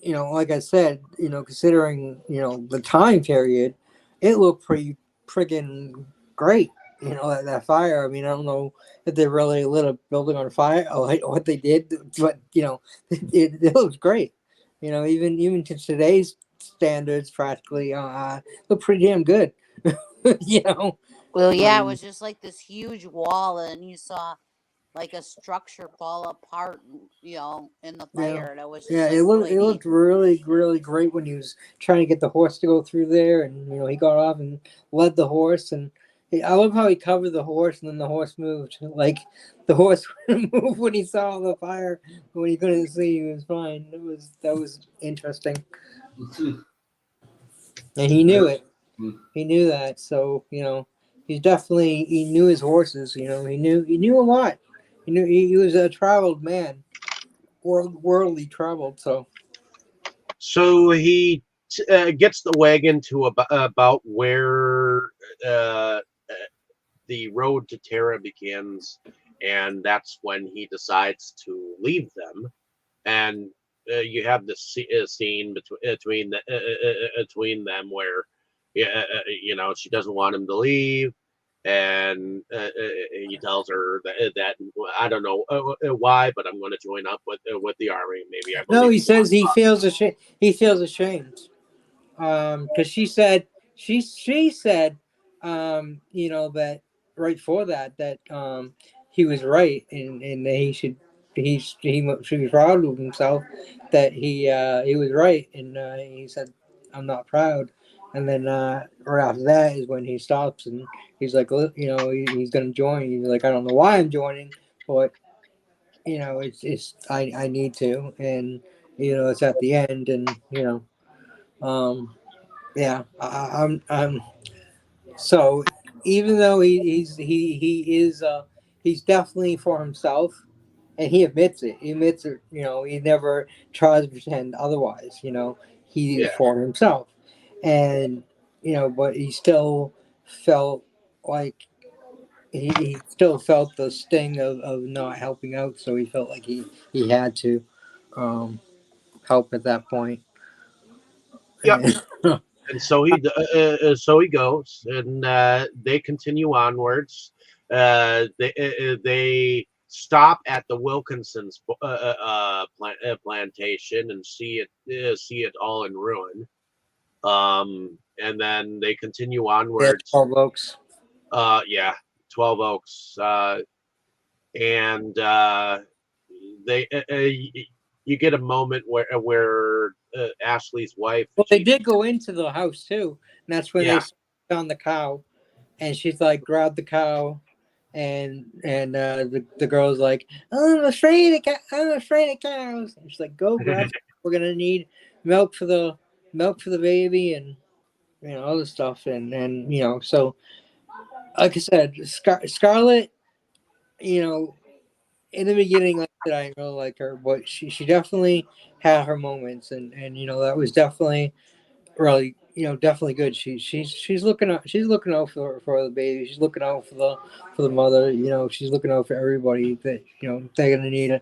like I said, considering the time period, it looked pretty friggin' great. That fire. I mean, I don't know if they really lit a building on fire or what they did, but it looks great. Even to today's standards, practically, look pretty damn good. you know. well, yeah, it Um, was just like this huge wall, and you saw like a structure fall apart, in the yeah. fire, and it was Yeah, just it like looked really it neat. looked really really great when he was trying to get the horse to go through there, and he got off and led the horse, and I love how he covered the horse, and then the horse moved. Like the horse wouldn't move when he saw the fire, but when he couldn't see, he was fine. That was interesting, and he knew it. He knew that, so he knew his horses. He knew a lot. He was a traveled man, worldly traveled. So. So he gets the wagon to about where the road to Terra begins, and that's when he decides to leave them. And you have this scene between them where, she doesn't want him to leave, and he tells her that I don't know why, but I'm going to join up with the army. Maybe I No, believe. he says he feels ashamed. He feels ashamed. Because she said, that right for that he was right, and that should be proud of himself that he was right, and he said, "I'm not proud." And then right after that is when he stops and he's like, he's gonna join. He's like, I don't know why I'm joining, but I need to, and it's at the end, and yeah, I'm so even though he he's definitely for himself, and he admits it. He admits it. He never tries to pretend otherwise. He's Yeah. for himself, and but he still felt like he still felt the sting of not helping out, so he felt like he had to um, help at that point. Yep. And, And so he goes, and they continue onwards. They stop at the Wilkinson's plantation and see it all in ruin. And then they continue yeah, onwards. 12 Oaks. Yeah, 12 Oaks, and they you get a moment where Ashley's wife, Well, they did go into the house too, and that's when yeah, they found the cow, and she's like, grab the cow, and the girl's like, "Oh, I'm afraid of cows." And she's like, "Go grab. We're gonna need milk for the baby, and other stuff, and so like I said, Scarlett, you know, in the beginning, like I said, I didn't really like her, but she definitely had her moments, and that was definitely really definitely good. She's looking out for the baby. She's looking out for the mother. She's looking out for everybody that they're gonna need a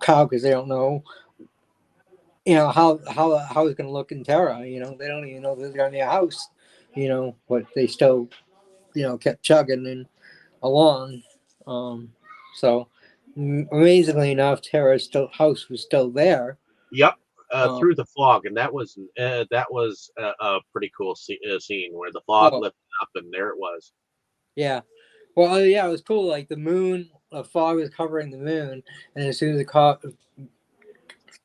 cow because they don't know how it's gonna look in Terra. They don't even know there's gonna be a house. But they still kept chugging and along. Um, so amazingly enough, Terra's house was still there. yep, Um, through the fog, and that was a pretty cool scene where the fog oh lifted up, and there it was. yeah, well yeah, it was cool. Like the fog was covering the moon, and as soon as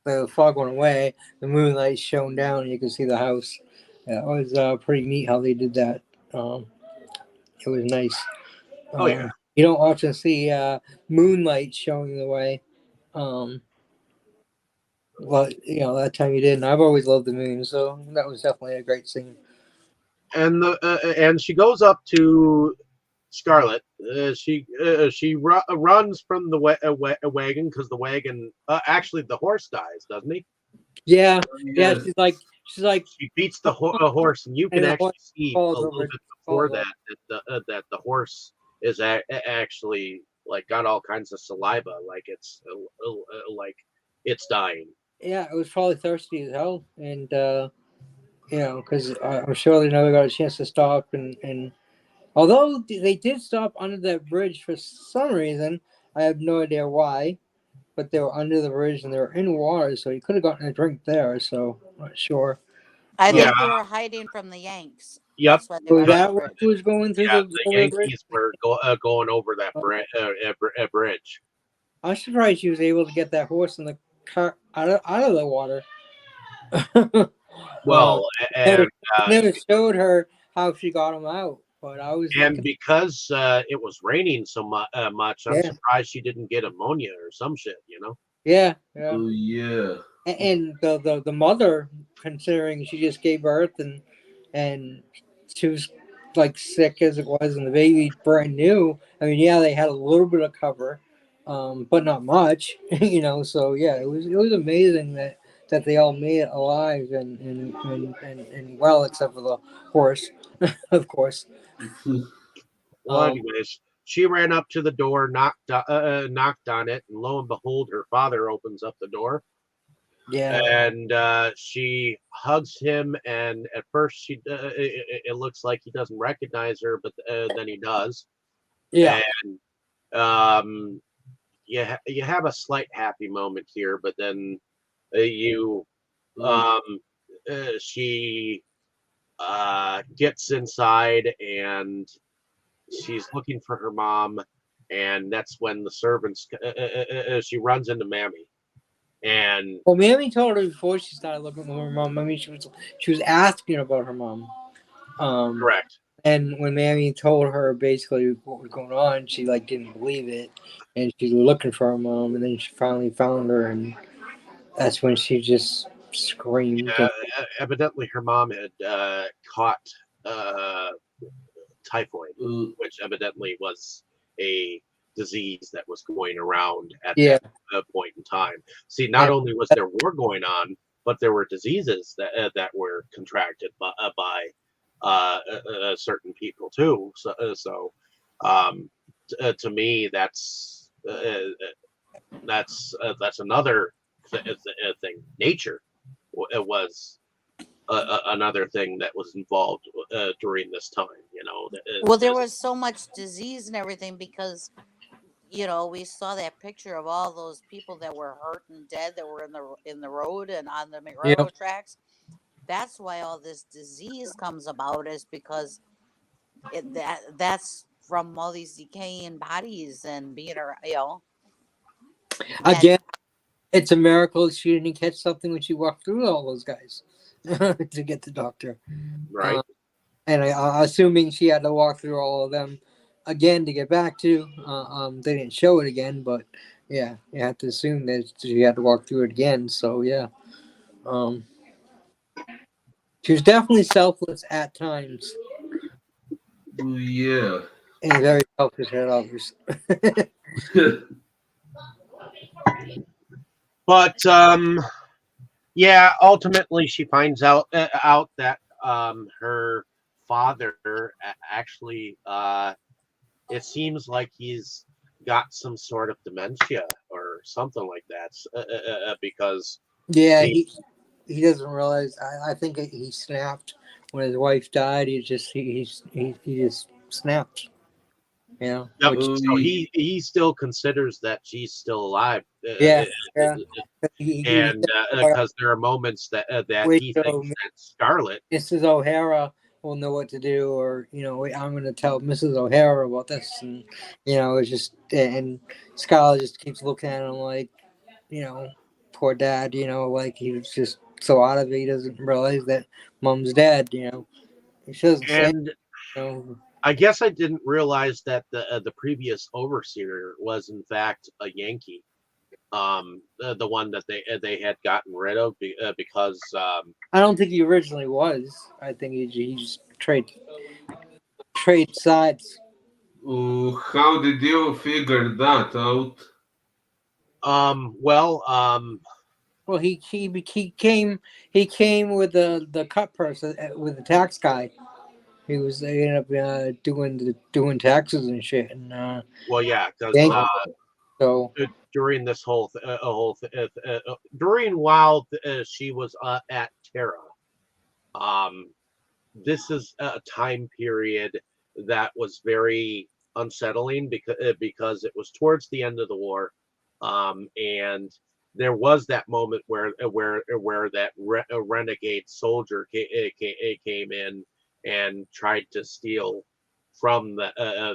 the fog went away, the moonlight shone down, and you could see the house. Yeah, it was pretty neat how they did that. Um, it was nice. Oh yeah, You don't often see moonlight showing the way. Um, Well, that time you did, and I've always loved the moon, so that was definitely a great scene. and she goes up to Scarlet. She runs from the wagon because the wagon actually the horse dies, doesn't he? Yeah, yeah. Yeah. She's like, She beats the horse, and you can and the actually horse see a falls little over. bit before Falls over. that the horse is actually like got all kinds of saliva, like like it's dying. Yeah, it was probably thirsty as hell, and because I'm sure they never got a chance to stop. And although they did stop under that bridge for some reason, I have no idea why. But they were under the bridge and they were in water, so you could have gotten a drink there. So I'm not sure. I Yeah. think they were hiding from the Yanks. Yep. That's why they were Was under the that what bridge. was going through Yeah. the The over the bridge? Yankees were going over that bridge. I'm surprised she was able to get that horse in the car out of the water. Well, Never, and it never showed her how she got him out, but I was and looking. because it was raining so much, I'm Yeah, surprised she didn't get ammonia or some shit. yeah, yeah. Oh yeah. And the mother, considering she just gave birth and she was like sick as it was, and the baby brand new. I mean, yeah, they had a little bit of cover, but not much, So yeah, it was amazing that they all made it alive and well, except for the horse, of course. Well, Um, anyways, she ran up to the door, knocked on it, and lo and behold, her father opens up the door, yeah. and she hugs him. And at first, it looks like he doesn't recognize her, but then he does. Yeah. And um, you have a slight happy moment here, but then you um, she gets inside and she's looking for her mom, and that's when the servants. She runs into Mammy, and Well, Mammy told her before she started looking for her mom. I mean, she was asking about her mom. Um, correct. and when Mammy told her basically what was going on, she like didn't believe it, and she was looking for her mom. And then she finally found her, and that's when she just screamed. Yeah, evidently her mom had caught uh, typhoid, Uh, which evidently was a disease that was going around at Yeah. that point in time. See, not And only was there war going on, but there were diseases that were contracted by certain people too. So to me, that's another thing. Nature was another thing that was involved during this time. Well, there was so much disease and everything because we saw that picture of all those people that were hurt and dead that were in the road and on the yeah, railroad tracks. That's why all this disease comes about, is because that's from all these decaying bodies and being around. That again, it's a miracle she didn't catch something when she walked through all those guys to get the doctor. right. And assuming she had to walk through all of them again to get back to. They didn't show it again, but yeah, you have to assume that she had to walk through it again. So yeah, um, she was definitely selfless at times Yeah. and very selfish at others. But yeah, ultimately she finds out that her father actually it seems like he's got some sort of dementia or something like that because Yeah, he he doesn't realize. I think he snapped when his wife died. He just snapped. You know, yep, which so he still considers that she's still alive yeah, yeah. He and because there are moments that wait he till thinks that Scarlet Mrs. O'Hara will know what to do, or I'm going to tell Mrs. O'Hara about this, and it's just and Scarlett just keeps looking at him like, poor dad, like he's just so out of it, he doesn't realize that mom's dead, She doesn't say, and you know, I guess I didn't realize that the previous overseer was in fact a Yankee. The one that they had gotten rid of because I don't think he originally was. I think he just trade sides. How did you figure that out? well Well, he came with the cut person with the tax guy. They ended up doing taxes and shit, and well yeah because thank so during this during while she was at Terra, um this is a time period that was very unsettling because it was towards the end of the war, and there was that moment where that renegade soldier came in and tried to steal from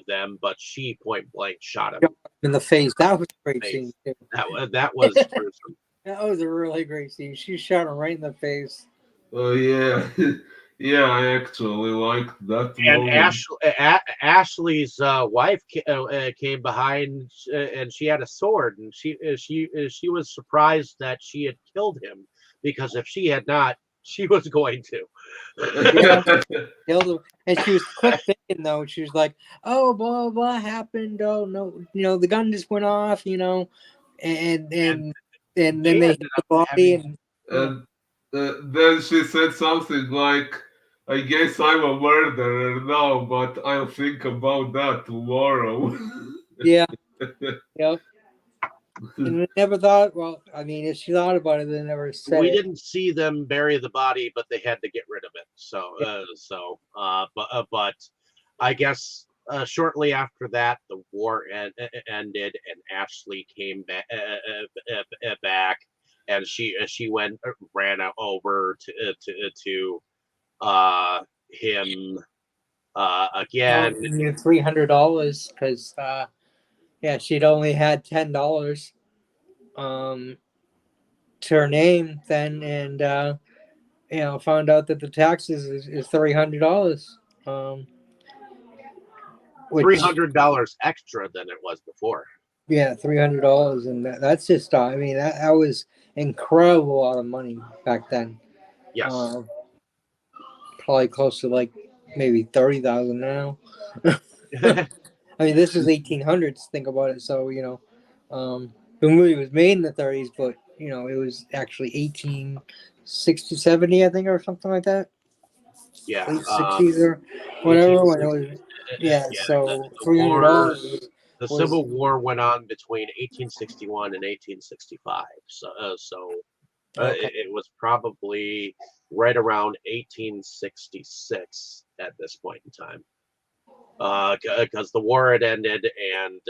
them, but she point blank shot him in the face. That was a in the great scene. face. Too. That was gruesome. That was a really great scene. She shot him right in the face. Oh yeah, yeah. I actually liked that And moment. Ashley's wife came behind, and she had a sword, and she was surprised that she had killed him, because if she had not, she was going to. Yeah, killed him. And she was quick thinking though. She was like, "Oh, blah blah happened. Oh no, the gun just went off. And And and and then they they hit ended the up body having and yeah, And then she said something like, "I guess I'm a murderer now, but I'll think about that tomorrow." yeah, yep. And they never thought. Well, I mean, if she thought about it, they never said we it. didn't see them bury the body, but they had to get rid of it. Yeah. But I guess shortly after that, the war ended, and Ashley came back, and she ran over to him again. $300 because yeah, she'd only had $10 um to her name then, and found out that the taxes is $300, three which hundred dollars extra than it was before. yeah, $300, and that's just I mean that was incredible lot of money back then. Yes. Uh, Probably close to like maybe 30,000 now. I mean, this is 1800s. Think about it. So the movie was made in the 30s, but it was actually 1860, 70, I think, or something like that. Yeah, Late 60s or whatever. When it 1860. was, yeah. Yeah, So the war, $300 the was Civil War went on between 1861 and 1865. okay. It was probably right around 1866 at this point in time. Because the war had ended and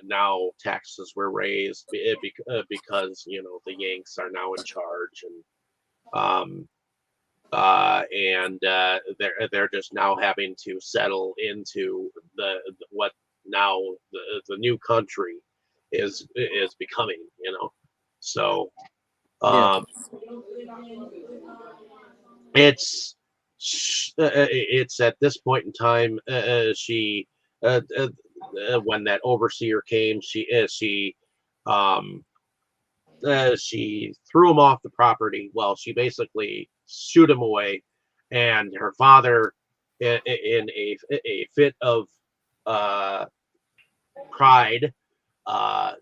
now taxes were raised because the Yanks are now in charge um, and they're just now having to settle into what now the new country is becoming. So Yeah. um, it's at this point in time she when that overseer came um she threw him off the property. Well, she basically shoot him away, and her father, in a fit of uh, pride, uh,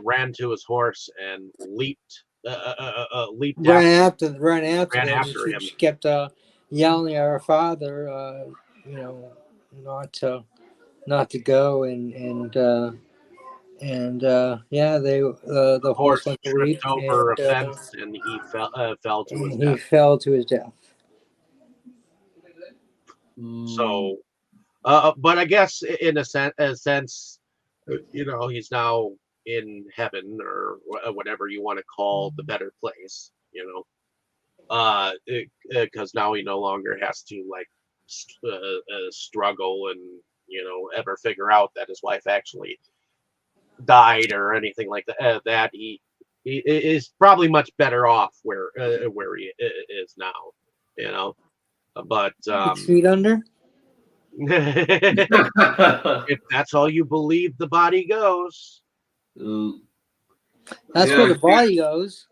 ran to his horse and leaped Ran after after ran them. And after she, him. she kept yelling at her father, you know, not to not to go yeah, The the horse horse went to leap tripped over a fence and he fell to his and he death. fell to his death. Mm, So, but I guess in a sense, he's now in heaven or whatever you want to call the better place. Because now he no longer has to like struggle and ever figure out that his wife actually died or anything like that. That he is probably much better off where he is now. You know, but 6 feet under. if that's all you believe, the body goes. uh, That's where yeah, the body goes.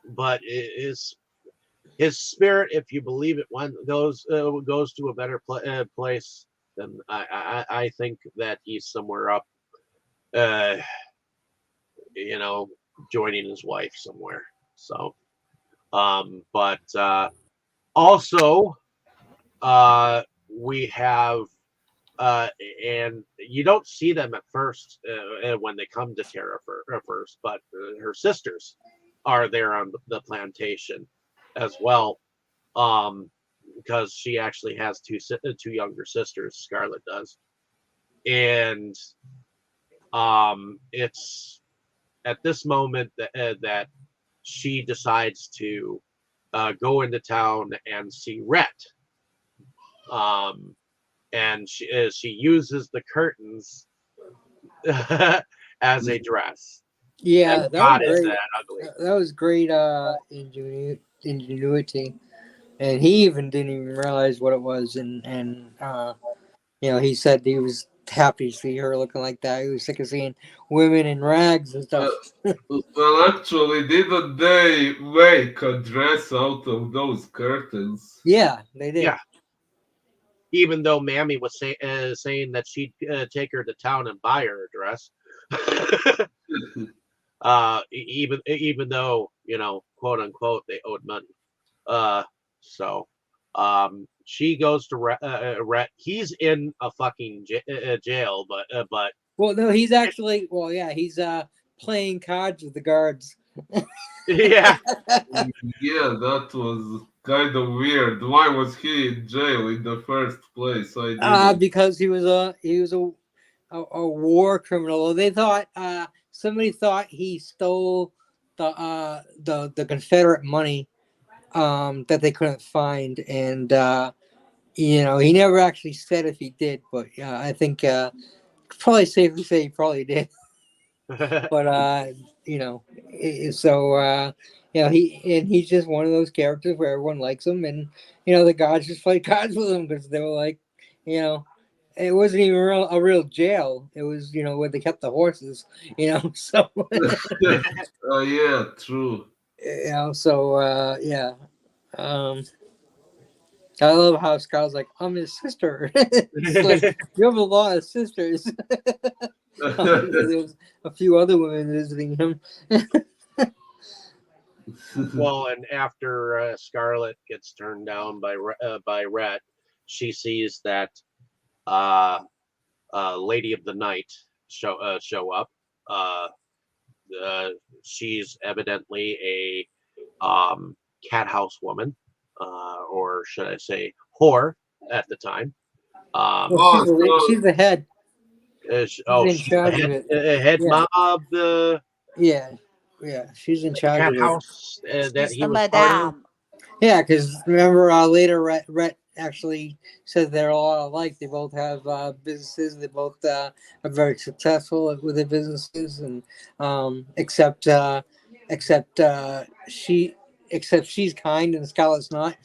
But his spirit, if you believe it, one goes to a better place. Then I think that he's somewhere up, uh, you know, joining his wife somewhere. So, but also we have uh, and you don't see them at first when they come to Tara first, but her sisters are there on the plantation as well, um, because she actually has two younger sisters. Scarlett does, and it's at this moment that she decides to go into town and see Rhett. Um, and she uses the curtains as a dress. And Yeah, that was God, is great. that ugly? That was great ingenuity. And he even didn't even realize what it was, and he said he was happy to see her looking like that. He was sick of seeing women in rags and uh, stuff. well, actually, didn't they make a dress out of those curtains? Yeah, they did. Yeah. Even though Mammy was saying that she'd take her to town and buy her a dress, even though quote unquote they owed money. So she goes to Rhett. He's in a fucking jail, but Well, no, he's actually. Well, yeah, he's playing cards with the guards. yeah. Yeah, that was kind of weird. Why was he in jail in the first place? I didn't. Because he was a war criminal. They thought somebody thought he stole the Confederate money that they couldn't find, and he never actually said if he did, but I think probably safe to say he probably did. But so he's just one of those characters where everyone likes him, and the gods just play cards with him because they were like, you know. It wasn't even a real jail. It was, where they kept the horses, So, Oh yeah, true. yeah. Um, I love how Scott's like, I'm his sister. It's like, you have a lot of sisters. There's a few other women visiting him. Well, and after Scarlet gets turned down by Rhett, she sees that Lady of the Night show up. Uh, she's evidently a cat house woman, or should I say whore at the time. She's the head. She's in the charge of it. head Yeah. mama of the Yeah, she's in charge cat of it. house that She's he the was part of. madame. Yeah, because remember later Rhett actually said they're a lot alike. They both have businesses. They both are very successful with their businesses, and except she. Except she's kind and Scarlett's not.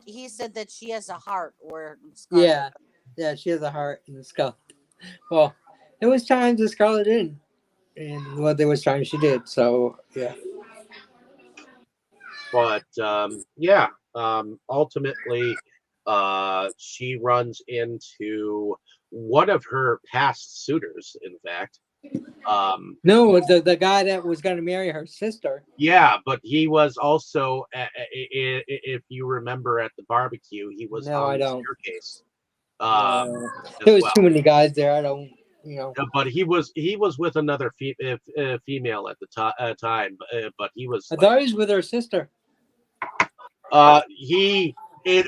He said that she has a heart, where Yeah, she has a heart and Scarlett. Well, there was times that Scarlett didn't, and there was times she did. So yeah. But ultimately, she runs into one of her past suitors. In fact, No, the guy that was going to marry her sister. yeah, but he was also, if you remember at the barbecue, he was No, on I the don't. staircase. There was Well. too many guys there. I don't, But he was with another female at the time, but he was. I thought he was with her sister. He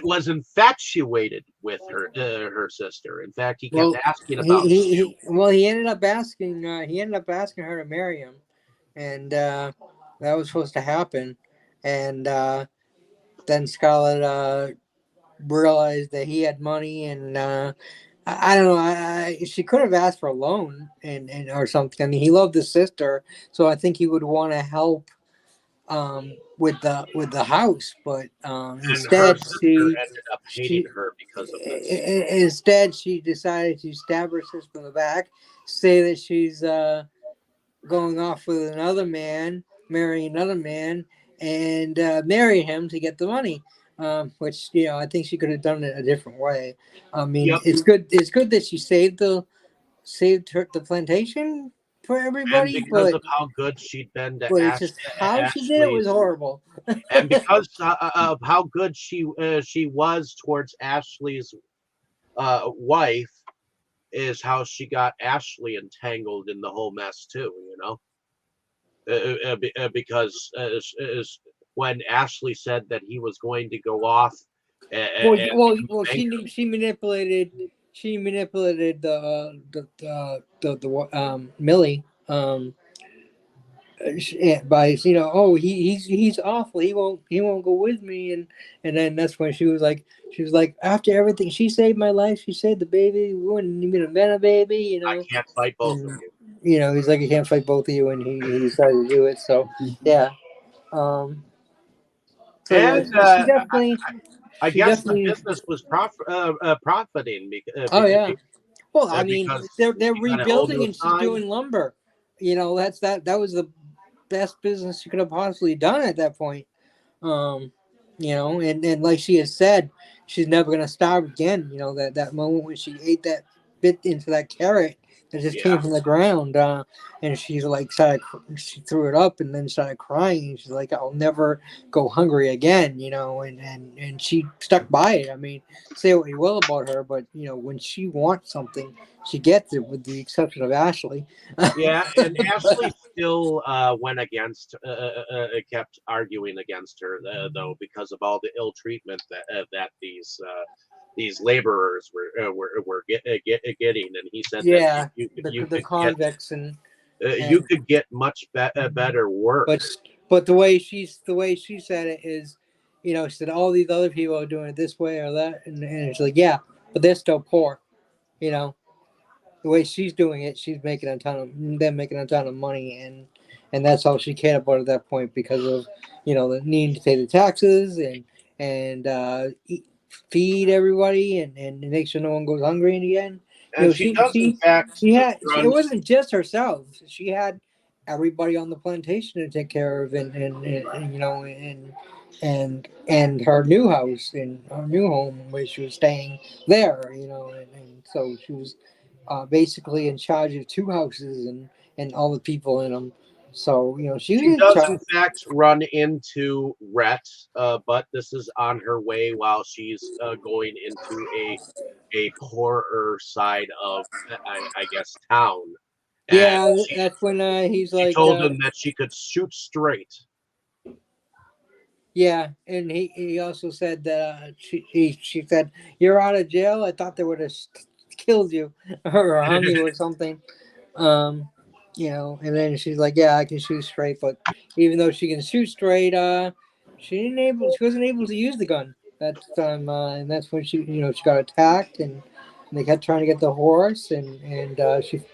was infatuated with her sister. In fact, he kept asking about. He ended up asking. He ended up asking her to marry him, and that was supposed to happen. And then Scarlett realized that he had money, and I don't know. She could have asked for a loan and or something. I mean, he loved his sister, so I think he would want to help with the house, but instead ended up hating her because of this. Instead, she decided to stab her sister in the back, say that she's going off with another man, marrying another man, and marry him to get the money. Which I think she could have done it a different way. I mean, it's good. It's good that she saved the plantation for everybody, and because but of how good she'd been to it's just how she did it was horrible. And because of how good she was towards Ashley's wife, is how she got Ashley entangled in the whole mess too. Because when Ashley said that he was going to go off, she manipulated the Millie by he's awful, he won't go with me, and then that's when she was like after everything, she saved my life, she saved the baby, we wouldn't even have been a baby, I can't fight both of you. He's like, I can't fight both of you, and he decided to do it. So yeah. So and she definitely. I guess the business was profiting. Oh yeah. Well, I mean, because they're you gotta hold rebuilding and she's those doing lumber. That was the best business you could have possibly done at that point. And like she has said, she's never gonna starve again. That moment when she ate that bit into that carrot that just came from the ground, and she's like she threw it up and then started crying. She's like, I'll never go hungry again, and she stuck by it. I mean, say what you will about her, but when she wants something, she gets it, with the exception of Ashley. Yeah, and Ashley still went against, kept arguing against her though, because of all the ill treatment that these laborers were getting, and he said that the convicts and you could get much better work. But the way she said it is, she said all these other people are doing it this way or that, and it's like, yeah, but they're still poor, The way she's doing it, they're making a ton of money, and that's all she cared about at that point, because of the need to pay the taxes and feed everybody and make sure no one goes hungry again. And she does, in fact, it wasn't just herself. She had everybody on the plantation to take care of, and and her new house in her new home where she was staying there, and so she was basically in charge of two houses and all the people in them. So she was She in does, in charge. fact, run into Rhett, but this is on her way while she's going into a poorer side of, I guess, town. And Yeah, that's when he's she like, told him that she could shoot straight. yeah, and he also said that she said, "You're out of jail. I thought they would have killed you or hung you or something." Um, and then she's like, "Yeah, I can shoot straight," but even though she can shoot straight, she wasn't able to use the gun that time, and that's when she got attacked, and they kept trying to get the horse, and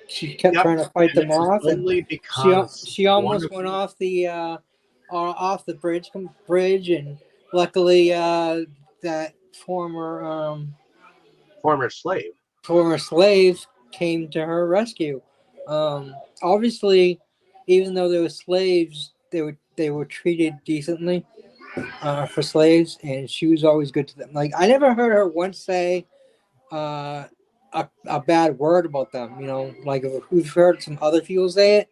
she kept Yep, trying to fight and them it was off, and only she because she one almost of went off the bridge, and luckily that former slave. former slave came to her rescue. Obviously, even though they were slaves, they were treated decently for slaves, and she was always good to them. Like I never heard her once say uh, a bad word about them. Like we've heard some other people say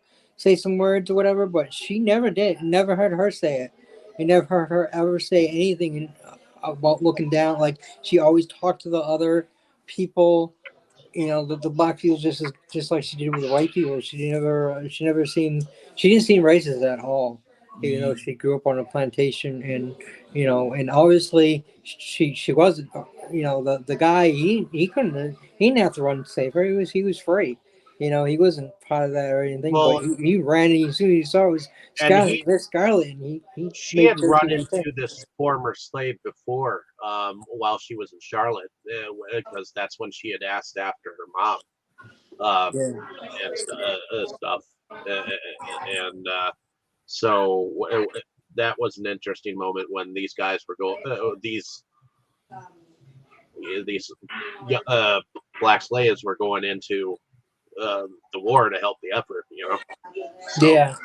some words or whatever, but she never did. Never heard her say it. I never heard her ever say anything about looking down. Like she always talked to the other people, the black people, just like she did with the white people. She didn't seem racist at all, even though she grew up on a plantation, and obviously she wasn't. The guy, he didn't have to run safer. He was free. He wasn't part of that or anything, but Well, he ran, and as soon as he saw it was and Scarlet, and he she made had sure she run didn't stay. into this former slave before, while she was in Charlotte, because that's when she had asked after her mom, um, Yeah. and stuff, and so that was an interesting moment when these guys were going, these uh, black slaves were going into the war to help the effort. So, Yeah.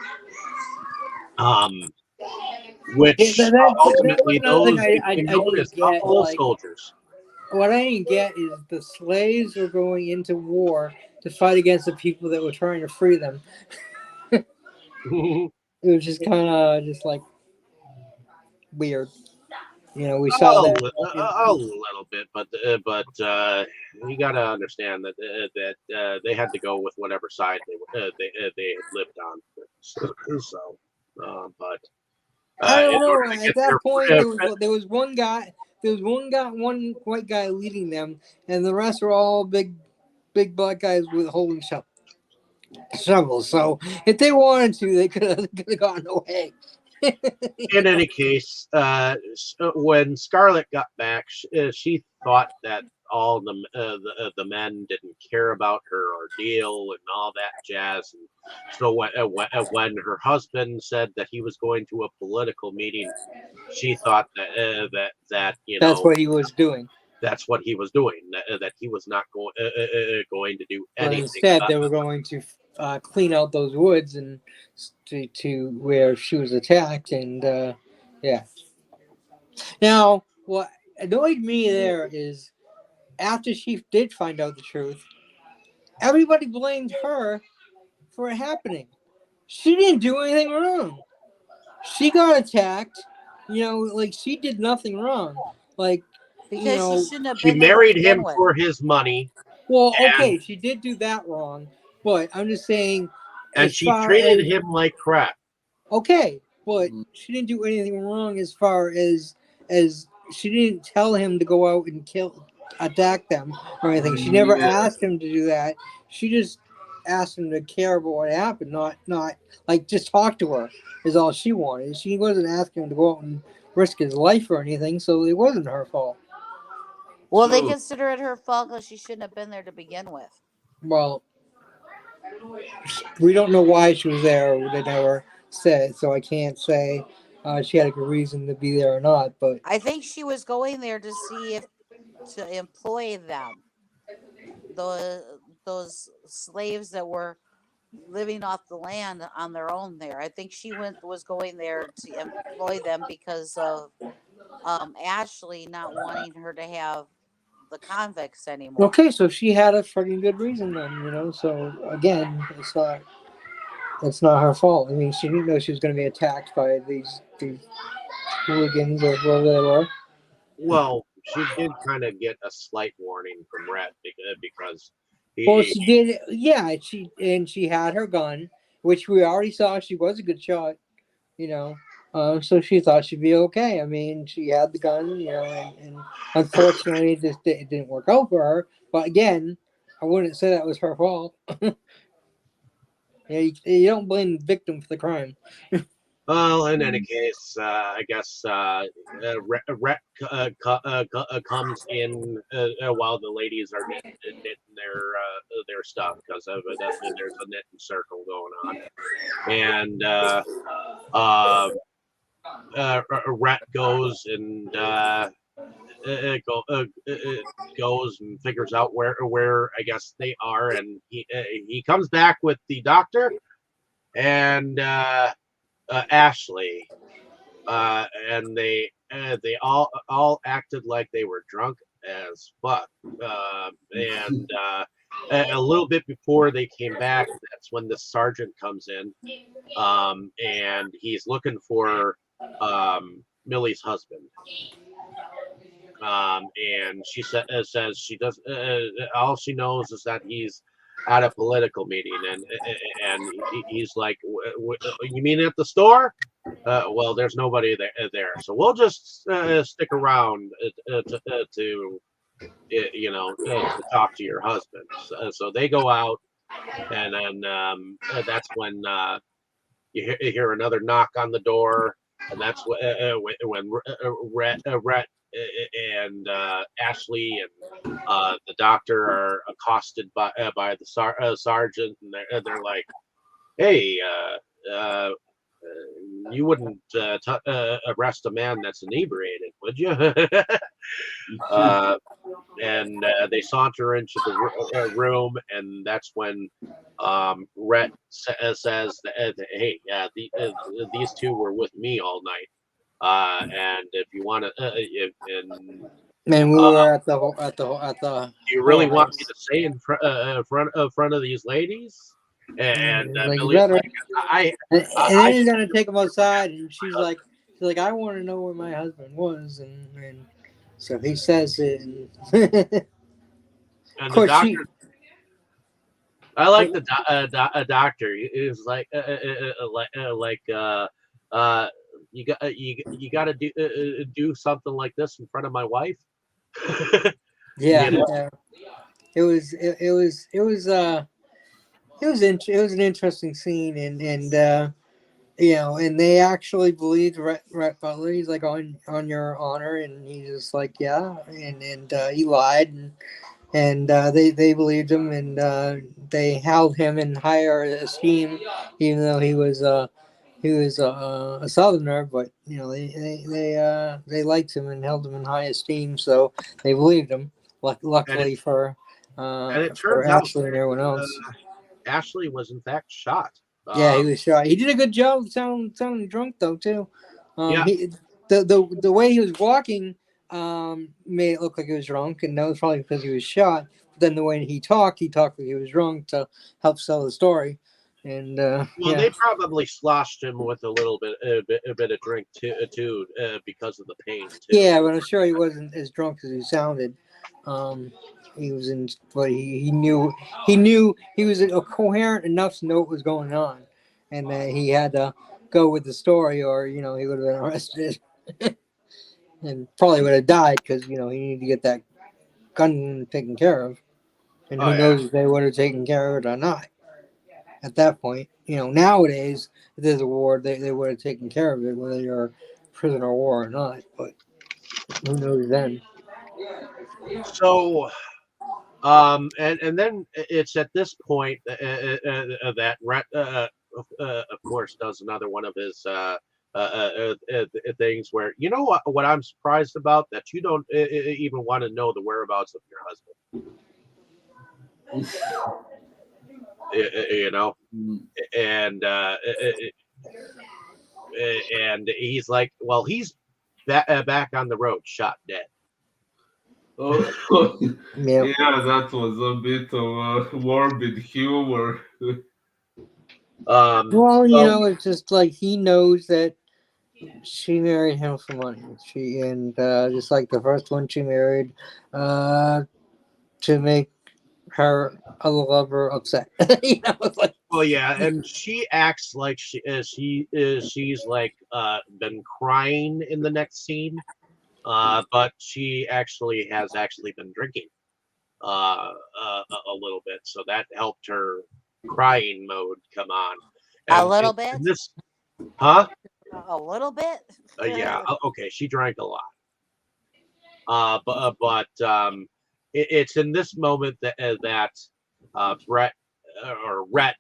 um, Yeah, which that was ultimately another thing those I became known didn't as get. buffalo Like, soldiers. what I didn't get is the slaves were going into war to fight against the people that were trying to free them. It was just kind of just like weird. We saw that. A little bit, but you got to understand that they had to go with whatever side they had lived on. So, but I don't in order know. to At get that their point, there was one guy. There was one white guy leading them, and the rest were all big black guys with holding shovels. So if they wanted to, they could have gotten away. in any case, when Scarlett got back, she thought that all the men didn't care about her ordeal and all that jazz. And so when her husband said that he was going to a political meeting, she thought That's what he was doing. that's what he was doing. That he was not going to do But anything. instead, they were going to clean out those woods and to where she was attacked, and yeah. Now, what annoyed me there is after she did find out the truth, everybody blamed her for it happening. She didn't do anything wrong. She got attacked. Like she did nothing wrong. Like, Because she shouldn't have She been there to married begin him with. for his money, well, and okay, she did do that wrong, but I'm just saying, and as she far treated as him like crap. okay, but she didn't do anything wrong as far as she didn't tell him to go out and attack them or anything. She never Yeah. asked him to do that. She just asked him to care about what happened, not like just talk to her is all she wanted. She wasn't asking him to go out and risk his life or anything, so it wasn't her fault. Well, they True. consider it her fault because she shouldn't have been there to begin with. Well, we don't know why she was there. They never said, so I can't say she had a good reason to be there or not. But I think she was going there to see if to employ them, those slaves that were living off the land on their own there. I think she was going there to employ them because of Ashley not wanting her to have the convicts anymore. Okay, so she had a freaking good reason then, you know. So again, it's not her fault. I mean, she didn't know she was going to be attacked by these hooligans or whoever they were. Well, she did kind of get a slight warning from Rhett because Well, he, she did, yeah. She had her gun, which we already saw. She was a good shot, you know. So she thought she'd be okay. I mean, she had the gun, you know, and unfortunately, it didn't work out for her. But again, I wouldn't say that was her fault. Yeah, you don't blame the victim for the crime. well, in any case, I guess Rhett comes in while the ladies are knitting their stuff because there's a knitting circle going on, and uh, Rhett goes and goes and figures out where I guess they are, and he comes back with the doctor and Ashley, and they all acted like they were drunk as fuck, and a little bit before they came back, that's when the sergeant comes in, and he's looking for Millie's husband. And she says she does. All she knows is that he's at a political meeting, and he's like, "You mean at the store? Well, there's nobody there, so we'll just stick around to to talk to your husband." So they go out, and then that's when you hear another knock on the door, and that's when Rhett and Ashley and the doctor are accosted by the sergeant, and they're like, "Hey, you wouldn't arrest a man that's inebriated, would you?" uh, and they saunter into the room, and that's when Rhett says, "Hey, these two were with me all night, and if you want to, And we uh, were at the do you really want me whorehouse. to say in front of these ladies?" And Like, you Millie's better. like, And then he's gonna take him outside, and she's like, I want to know where my husband was, and so he says it. And of and the course, doctor. I like the doctor. He's like uh, you got to do something like this in front of my wife. yeah, You know? yeah. It was an interesting scene, and you know, and they actually believed Rhett Butler. He's like, on your honor, and he's just like, yeah, and he lied, and they believed him, and they held him in higher esteem, even though he was a southerner. But you know, they liked him and held him in high esteem, so they believed him. and it Luckily and it for turns out Ashley and everyone uh, else. Ashley was in fact shot. Yeah, he was shot. He did a good job sounding drunk though too. Yeah, He the way he was walking made it look like he was drunk, and that was probably because he was shot. But then the way he talked like he was drunk to help sell the story. And well, yeah, they probably sloshed him with a bit of drink too, because of the pain too. yeah, but I'm sure he wasn't as drunk as he sounded. Um, he was in, but he knew he was coherent enough to know what was going on, and that he had to go with the story, or you know he would have been arrested and probably would have died because you know he needed to get that gun taken care of, and Oh who yeah, knows if they would have taken care of it or not at that point. You know, nowadays if there's a war, they would have taken care of it whether you're prisoner of war or not, but who knows then. so and then it's at this point that Rhett, of course, does another one of his things where what I'm surprised about, that you don't even want to know the whereabouts of your husband. You know, Mm. and and he's like, well, he's back on the road, shot dead. Oh, Yeah. yeah, that was a bit of morbid humor. Well, Well, it's just like he knows that she married him for money. Just like the first one she married, uh, to make her other lover upset. It's like well, yeah, and she acts like she's like been crying in the next scene, but she has actually been drinking a little bit, so that helped her crying mode come on. A And little bit. in this, huh? A little bit. Yeah, okay, she drank a lot. It's in this moment that Brett or Rhett,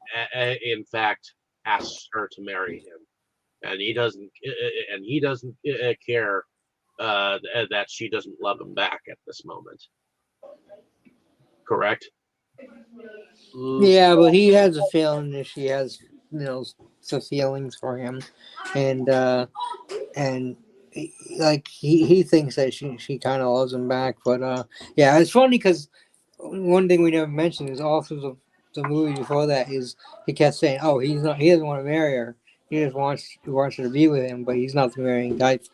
in fact, asks her to marry him, and he doesn't care that she doesn't love him back at this moment. Correct? Mm. yeah, but he has a feeling that she has, some feelings for him, and like he thinks that she kind of loves him back. But yeah, it's funny because one thing we never mentioned is all through the movie before that is he kept saying, "Oh, he doesn't want to marry her. He wants her to be with him, but he's not the marrying type."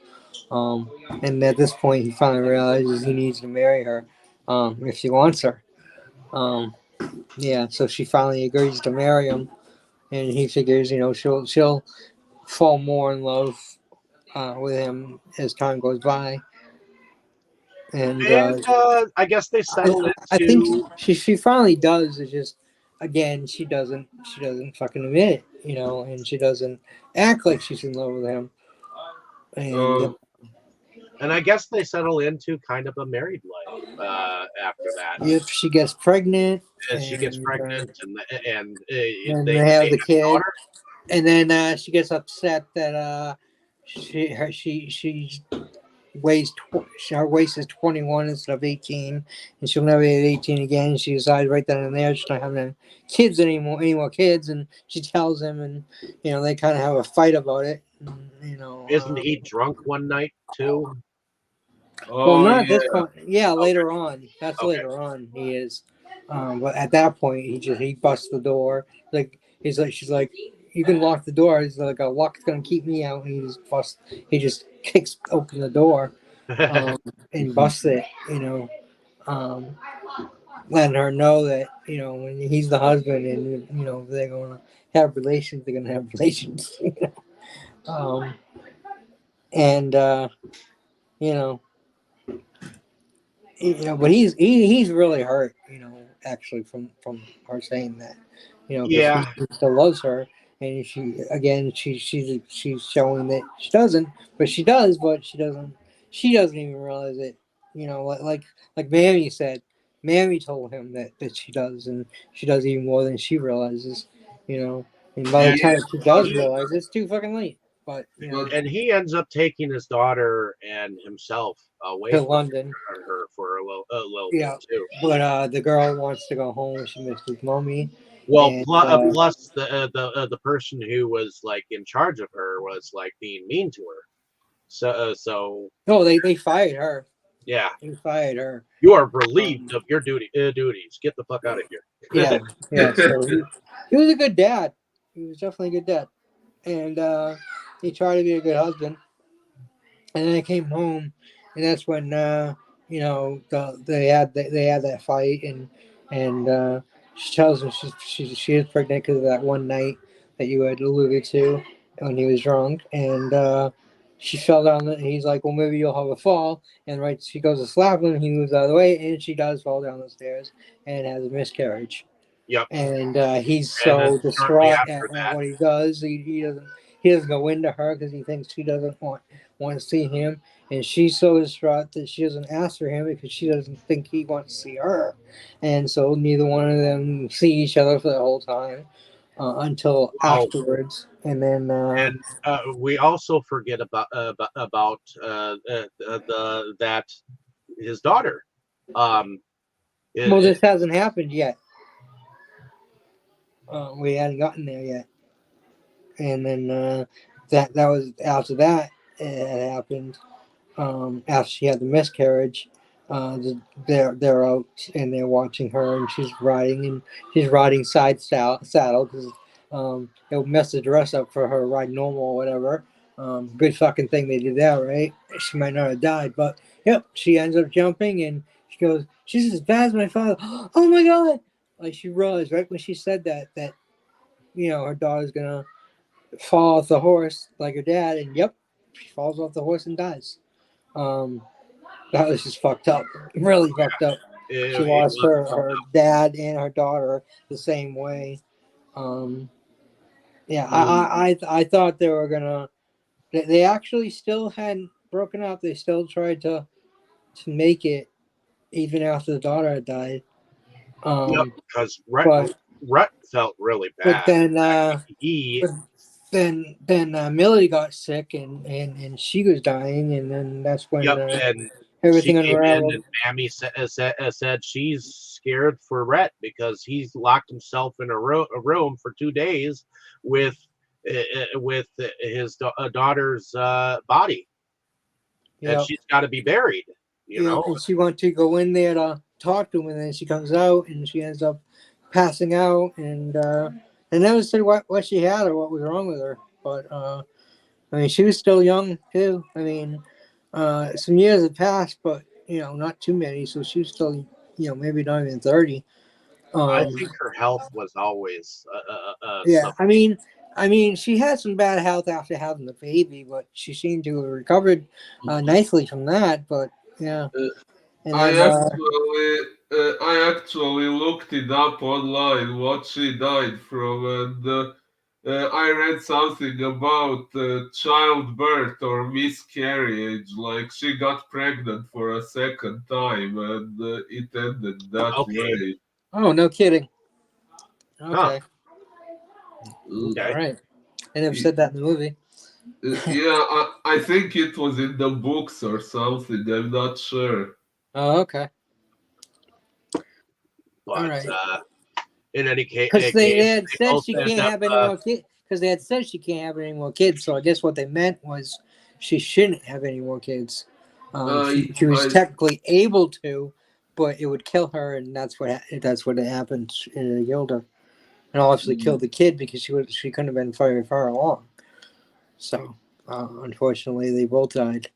And at this point, he finally realizes he needs to marry her, if she wants her. Um, yeah, so she finally agrees to marry him, and he figures, she'll fall more in love with him as time goes by. And And I guess they settled I think into she finally does. It's just again she doesn't fucking admit it, and she doesn't act like she's in love with him. And Uh, and I guess they settle into kind of a married life after that. if she gets pregnant, And she gets and pregnant, and then they they have the have a kid, daughter. and then she gets upset that she her waist is 21 instead of 18, and she'll never hit 18 again. She decides right then and there she's not having any more kids, and she tells him, and they kind of have a fight about it. And, Isn't he drunk one night too? well, oh not at this yeah. point. Yeah, Okay, later on. That's okay. later on. He is, but at that point, he busts the door. Like she's like, you can lock the door. He's like, a lock's gonna keep me out. And he just kicks open the door, and busts it. Um, letting her know that when he's the husband, and they're gonna have relations, they're gonna have relations. Um, and you know but he's really hurt, actually from her saying that, because Yeah, he still loves her, and she's showing that she doesn't, but she does, but she doesn't even realize it, like Mammy said. Mammy told him that she does, and she does even more than she realizes, and by the and time she does he realize, it's too fucking late. But But and he ends up taking his daughter and himself away to from London. her for a little bit Yeah, too. but the girl wants to go home. She misses mommy, Well, and plus the person who was like in charge of her was like being mean to her. So no, they fired her. yeah, They fired her. you are relieved Um, of your duties. Get the fuck out of here. yeah, yeah. So he was a good dad. He was definitely a good dad, and he tried to be a good husband. And then I came home, and that's when they had that fight, and she tells him she is pregnant because of that one night that you had alluded to when he was drunk, and she fell down. He's like, well, maybe you'll have a fall, and right, she goes to slap him, he moves out of the way, and she does fall down the stairs and has a miscarriage. Yep. And he's And then so shortly distraught after at that, what he does. He doesn't go into her because he thinks she doesn't want to see him, and she's so distraught that she doesn't ask for him because she doesn't think he wants to see her, and so neither one of them see each other for the whole time until oh, afterwards, and then and we also forget about the that his daughter. Um, well, it, this hasn't happened yet. We hadn't gotten there yet, and then that was after that it had happened. After she had the miscarriage, they're out and they're watching her, and she's riding saddle because it'll mess the dress up for her ride normal or whatever. Good fucking thing they did that, right? She might not have died, but yep, she ends up jumping and she goes, "She's as bad as my father." Oh my god! Like she realized right when she said that her daughter's gonna fall off the horse like her dad, and yep, she falls off the horse and dies. Um, that was just fucked up. Really fucked up. She It lost was her dad and her daughter the same way. Um, yeah, Mm. I thought they were gonna. They actually still hadn't broken up. They still tried to make it even after the daughter had died. yep, Um, because but Rhett felt really but bad. then He but then Millie got sick and she was dying, and then that's when Yep, and she everything came in unraveled. and Mammy said she's scared for Rhett because he's locked himself in a room for 2 days with his daughter's body, and Yeah. she's got to be buried. You Yeah, know, and she went to go in there to talk to him, and then she comes out and she ends up passing out, and they never said what she had or what was wrong with her. But I mean, she was still young too. I mean, some years had passed, but not too many, so she was still maybe not even 30. I Um, think her health was always yeah, something. I mean, she had some bad health after having the baby, but she seemed to have recovered nicely from that. But yeah, Uh, and I then actually, I actually looked it up online what she died from, and I read something about childbirth or miscarriage. Like she got pregnant for a second time, and it ended that Okay, way. oh, no kidding. huh? Okay. Uh, All Okay, right. I never y- said that in the movie. yeah, I think it was in the books or something. I'm not sure. Oh, okay. All but right. in any Because they case, had they said both she end can't up. have any more kids. Because they had said she can't have any more kids. So I guess what they meant was she shouldn't have any more kids. She was I technically able to, but it would kill her, and that's what happened. It killed her, and obviously killed the kid because she couldn't have been very far along. So unfortunately, they both died.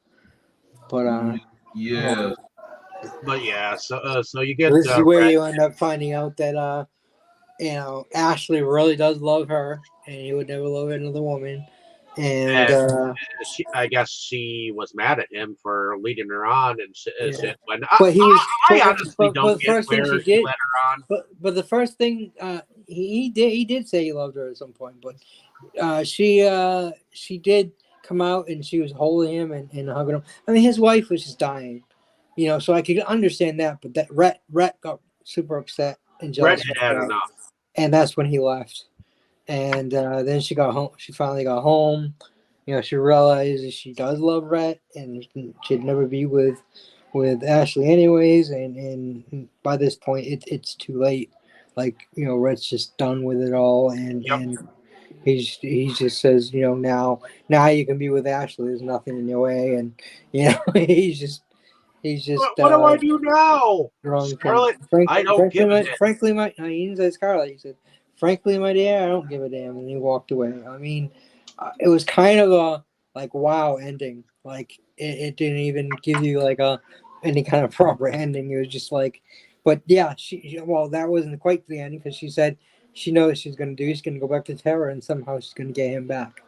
But yeah. But yeah, so you get this is where Rhett. you end up finding out that Ashley really does love her, and he would never love another woman. And And I guess she was mad at him for leading her on and yeah, shit. When but he was, I honestly but don't the get first thing where she he did, led her on. but the first thing he did say he loved her at some point, but she did come out and she was holding him and hugging him. I mean, his wife was just dying, so I could understand that, but that Rhett got super upset and Rhett jealous about had that, enough. and that's when he left. And then she got home. She finally got home. She realized that she does love Rhett, and she'd never be with Ashley anyways. And by this point, it's too late. Like Rhett's just done with it all, and Yep. and he just says, now you can be with Ashley. There's nothing in your way, and he's just What do I do now, drunk and Scarlett? I don't give a damn. no, he didn't say Scarlett. He said, "Frankly, my dear, I don't give a damn," and he walked away. I mean, it was kind of a like wow ending. Like it didn't even give you like any kind of proper ending. It was just like, but yeah, well, that wasn't quite the ending because she said she knows she's gonna do. She's gonna go back to Terra, and somehow she's gonna get him back.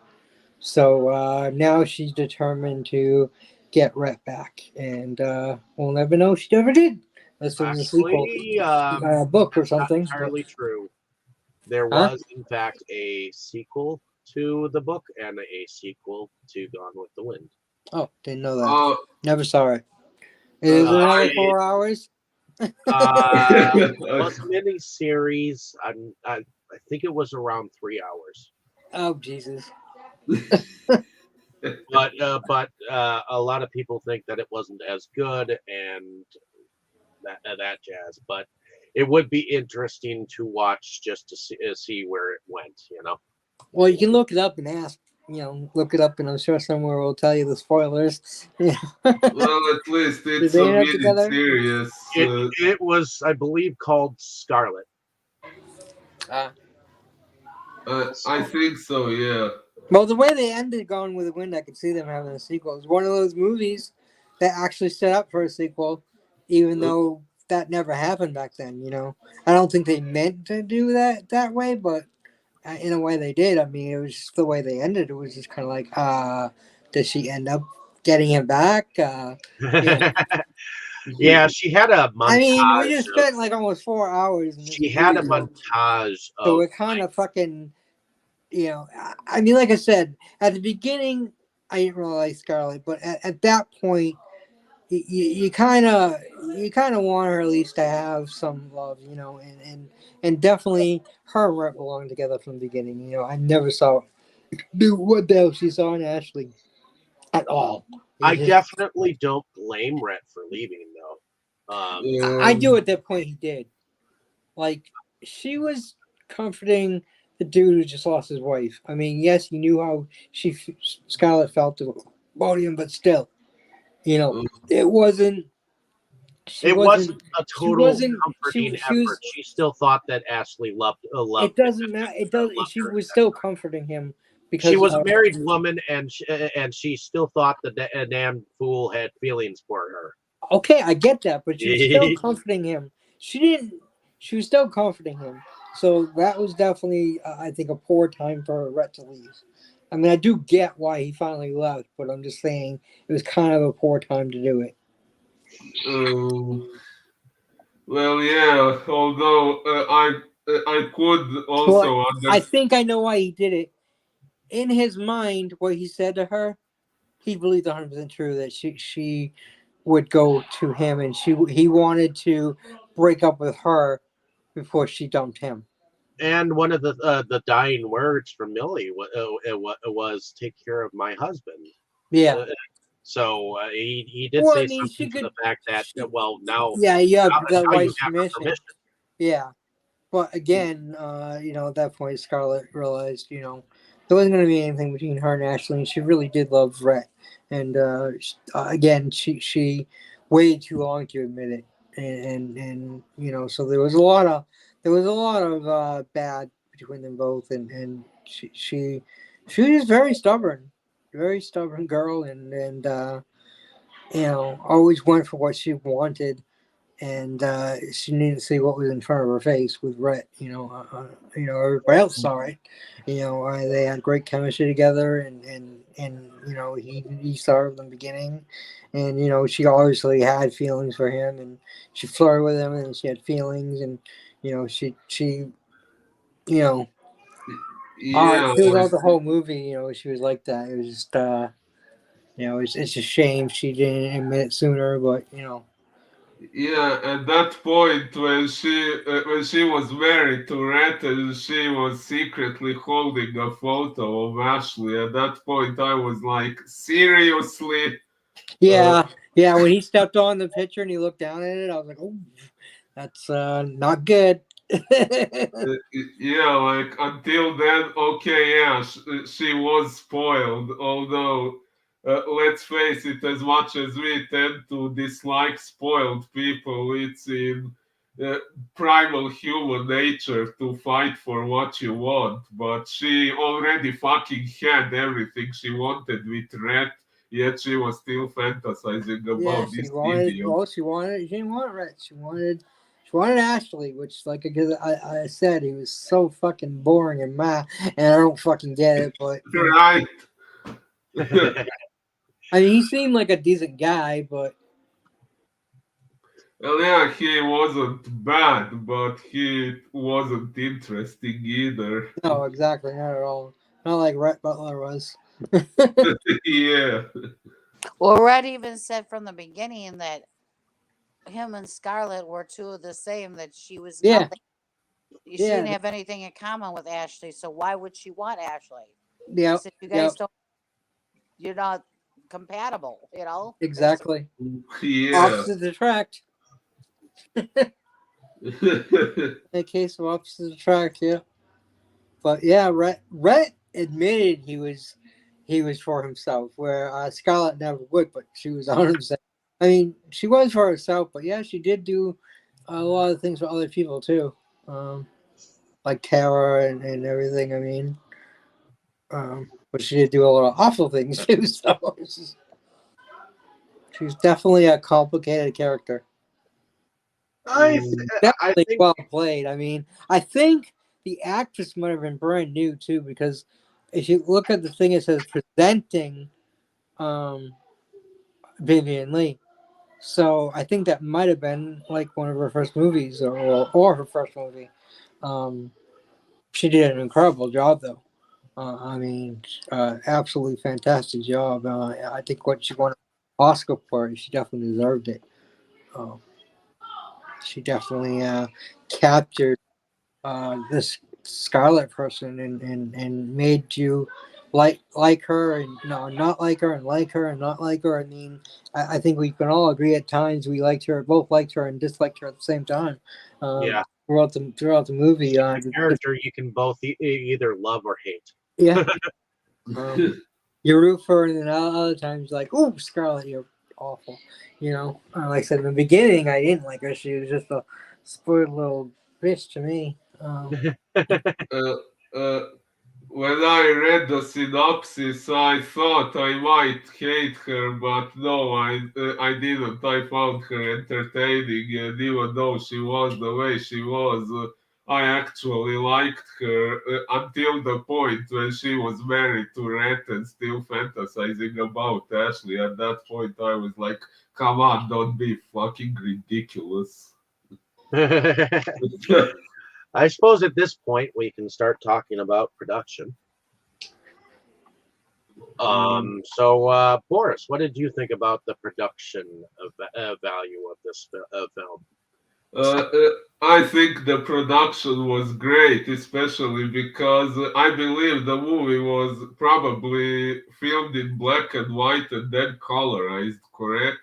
So now she's determined to get Rhett back, and we'll never know if she ever did. Unless there's a sequel, Actually, book or that's not something. But, entirely true. There huh? was, in fact, a sequel to the book and a sequel to Gone with the Wind. Oh, didn't know that. Uh, Never saw it. Is it another I 4 hours? It was a mini series. I think it was around 3 hours. Oh Jesus! But a lot of people think that it wasn't as good and that jazz. But it would be interesting to watch just to see where it went. Well, you can look it up and ask. Look it up, and I'm sure somewhere will tell you the spoilers. Yeah. Well, at least Did it's they a end up mini together? series. It was, I believe, called Scarlet. I think so. Yeah. Well, the way they ended Gone with the Wind, I could see them having a sequel. It's one of those movies that actually set up for a sequel, even though that never happened back then. I don't think they meant to do that way, but in a way they did. I mean, it was just the way they ended. It was just kind of like, does she end up getting him back? Yeah. Yeah, she had a I mean, we montage just of spent like almost 4 hours in this she had a movie, montage so of it kind of fucking, I mean, like I said, at the beginning, I didn't really like Scarlett, but at that point, you kind of want her at least to have some love, and definitely her and Rhett belonged together from the beginning. I never saw what the hell she saw in Ashley at all. I definitely don't blame Rhett for leaving though. I do at that point he did. Like, she was comforting the dude who just lost his wife. I mean, yes, he knew how Scarlett felt about him, but still, it wasn't. It wasn't a She total wasn't. comforting She was. effort. She still thought that Ashley loved It him. doesn't matter. It does. Loved She her. was still comforting him She because was a married woman, and she still thought that a damn fool had feelings for her. okay, I get that, but she was still comforting him. She didn't. She was still comforting him. So that was definitely, I think, a poor time for Rhett to leave. I mean, I do get why he finally left, but I'm just saying it was kind of a poor time to do it. Well, yeah. Although I could But also I understand. think I know why he did it. In his mind, what he said to her, he believed 100% true that she would go to him, and he wanted to break up with her before she dumped him. And one of the dying words from Millie was "Take care of my husband." Yeah. So he did Well, say I mean, she something to could. the fact that well now Yeah, you have the now you wife's have her permission. permission. Yeah, but again, at that point, Scarlett realized, there wasn't going to be anything between her and Ashley, and she really did love Rhett. And again, she waited too long to admit it, and so there was a lot of bad between them both, and she was very stubborn girl, and always went for what she wanted, and she needed to see what was in front of her face with Rhett. Everybody else saw it. They had great chemistry together, and he saw her in the beginning, and she obviously had feelings for him, and she flirted with him, and she had feelings, and she Yeah, throughout the whole movie, she was like that. It was just it's a shame she didn't admit it sooner, but yeah. At that point, when she was married to Rhett, she was secretly holding a photo of Ashley. At that point, I was like, seriously. Yeah, yeah. When he stepped on the picture and he looked down at it, I was like, "Oh, that's not good." Yeah, like until then, okay, yeah, she was spoiled. Although, let's face it, as much as we tend to dislike spoiled people, it's in uh, primal human nature to fight for what you want. But she already fucking had everything she wanted with Red, yet she was still fantasizing Yeah, about she this wanted. idiot. Well, she didn't want Rhett. She wanted Ashley, which, like I said, he was so fucking boring and mad, and I don't fucking get it. But Right? I mean, he seemed like a decent guy, but Well, yeah, he wasn't bad, but he wasn't interesting either. no, exactly, not at all. Not like Rhett Butler was. Yeah. Well, Red even said from the beginning that him and Scarlett were two of the same, that she was Yeah, nothing. She didn't yeah, have anything in common with Ashley, so why would she want Ashley? He yeah, said, you yeah, guys don't, you're not compatible. That's exactly. Yeah. Opposites attract. In the case of opposites attract, yeah. But yeah, Rhett admitted he was for himself, where Scarlett never would, but she was 100%. I mean, she was for herself, but yeah, she did do a lot of things for other people too, like Tara and everything. I mean, but she did do a lot of awful things too. So she's definitely a complicated character. I Definitely think well played. I mean, I think the actress might have been brand new too, because if you look at the thing, it says presenting um, Vivian Lee. So I think that might have been like one of her first movies, or her first movie. Um, she did an incredible job, though. I mean, absolutely fantastic job. I think what she won an Oscar for it, she definitely deserved it. Uh, she definitely captured this Scarlet person and made you like her and no not like her and like her and not like her. I mean, I think we can all agree at times we liked her, both liked her and disliked her at the same time. yeah, Throughout the movie, character you can both either love or hate. yeah, you root for her, and then other times like, oh, Scarlet, you're awful. You know, like I said in the beginning, I didn't like her. She was just a spoiled little bitch to me. uh, uh, when I read the synopsis, I thought I might hate her, but no, I didn't. I found her entertaining, and even though she was the way she was, I actually liked her until the point when she was married to Rhett and still fantasizing about Ashley. At that point, I was like, "Come on, don't be fucking ridiculous." I suppose at this point we can start talking about production. Boris, what did you think about the production value of this film? I think the production was great, especially because I believe the movie was probably filmed in black and white and then colorized, correct?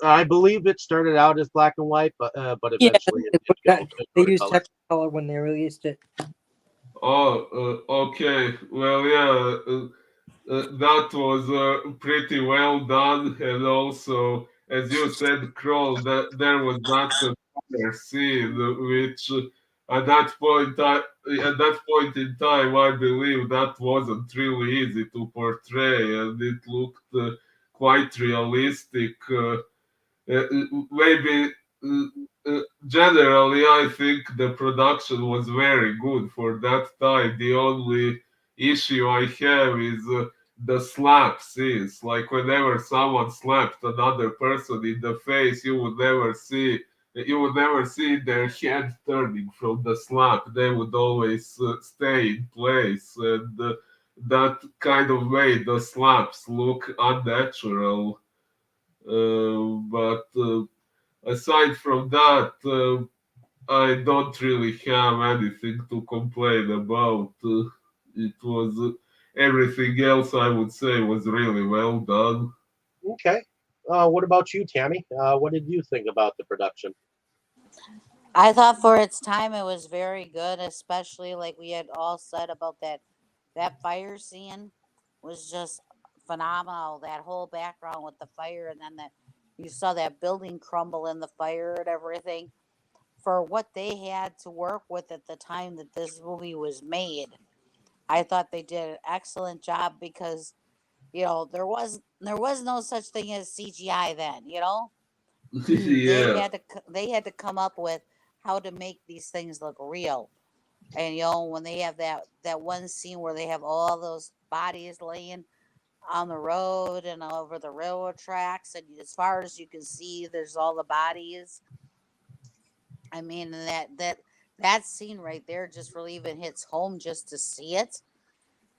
I believe it started out as black and white, but Yeah, eventually it they go to used color. Technicolor when they released it. Oh, okay. Well, yeah, that was pretty well done, and also, as you said, Kroll, that there was that fire scene, which at that point in time, I believe that wasn't really easy to portray, and it looked quite realistic. Maybe uh, generally, I think the production was very good for that time. The only issue I have is the slap scenes. Like whenever someone slapped another person in the face, you would never see their head turning from the slap. They would always stay in place, and that kind of made the slaps look unnatural. But aside from that, I don't really have anything to complain about. It was everything else I would say was really well done. Okay. What about you, Tammy? What did you think about the production? I thought for its time it was very good, especially like we had all said about that fire scene was just phenomenal. That whole background with the fire, and then that you saw that building crumble in the fire and everything. For what they had to work with at the time that this movie was made, I thought they did an excellent job because there was no such thing as CGI then. They Yeah. had they had to come up with how to make these things look real. And when they have that one scene where they have all those bodies laying on the road and over the railroad tracks, and as far as you can see, there's all the bodies. I mean, that scene right there just really even hits home just to see it.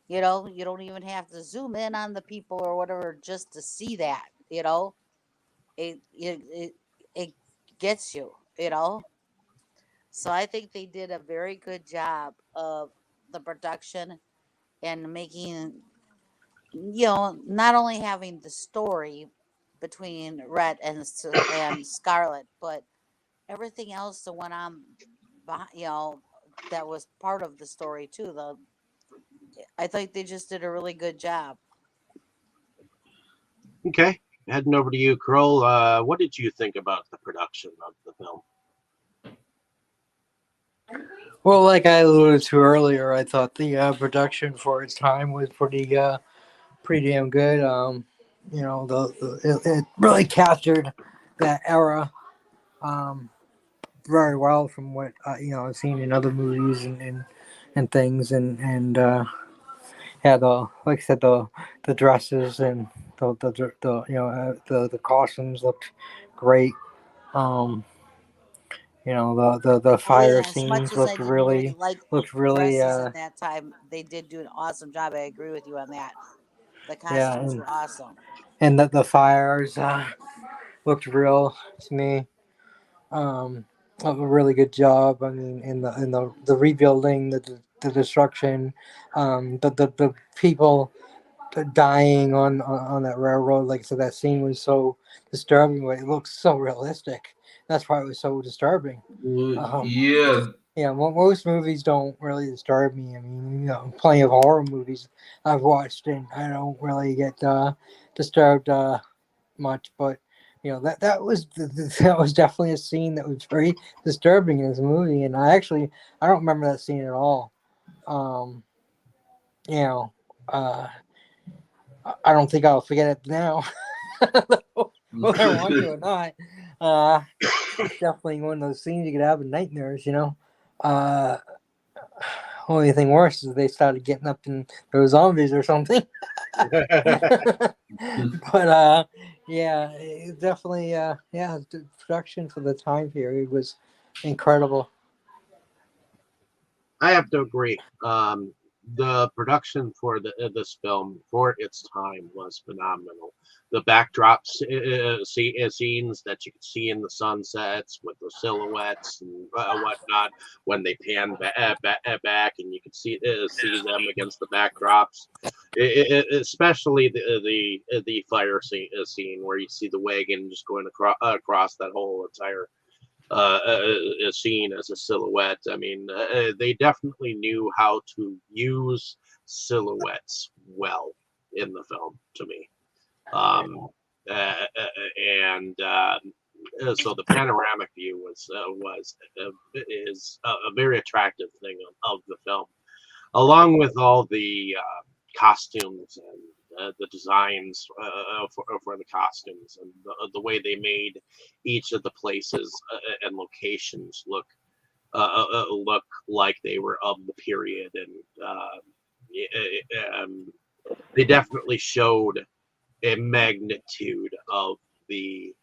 You don't even have to zoom in on the people or whatever just to see that. It gets you. So I think they did a very good job of the production and making, not only having the story between Red and Scarlet, but everything else that went on, that was part of the story too. I think they just did a really good job. Okay, heading over to you, Kroll. What did you think about the production of the film? Well, like I alluded to earlier, I thought the production for its time was pretty damn good. It really captured that era um, very well from what I've seen in other movies and things, and yeah, like I said, the dresses and the costumes looked great. Um, the Oh fire yeah, as much scenes as I didn't really like looked the really dresses at that time, they did do an awesome job. I agree with you on that. The yeah, costumes were awesome. and the fires looked real to me. Um, a really good job. I mean, in the rebuilding, the destruction, the people dying on that railroad. Like so, that scene was so disturbing, but it looks so realistic. That's why it was so disturbing. Um, Yeah, yeah, most movies don't really disturb me. I mean, plenty of horror movies I've watched, and I don't really get disturbed much. But that was that was definitely a scene that was very disturbing in this movie, and I don't remember that scene at all. Um, you know, uh, I don't think I'll forget it now, whether I want to or not. It's definitely one of those scenes you could have in nightmares. Uh, Only thing worse is they started getting up and there were zombies or something. But yeah, it definitely yeah, the production for the time period was incredible. I have to agree. The production for this film for its time was phenomenal. The backdrops, scenes that you could see in the sunsets with the silhouettes and whatnot when they pan back, and you could see them against the backdrops. Especially the fire scene where you see the wagon just going across that whole entire seen as a silhouette. I mean, they definitely knew how to use silhouettes well in the film. To me, um, and so the panoramic view is a very attractive thing of the film, along with all the costumes and the designs for the costumes and the way they made each of the places and locations look like they were of the period, and they definitely showed a magnitude of the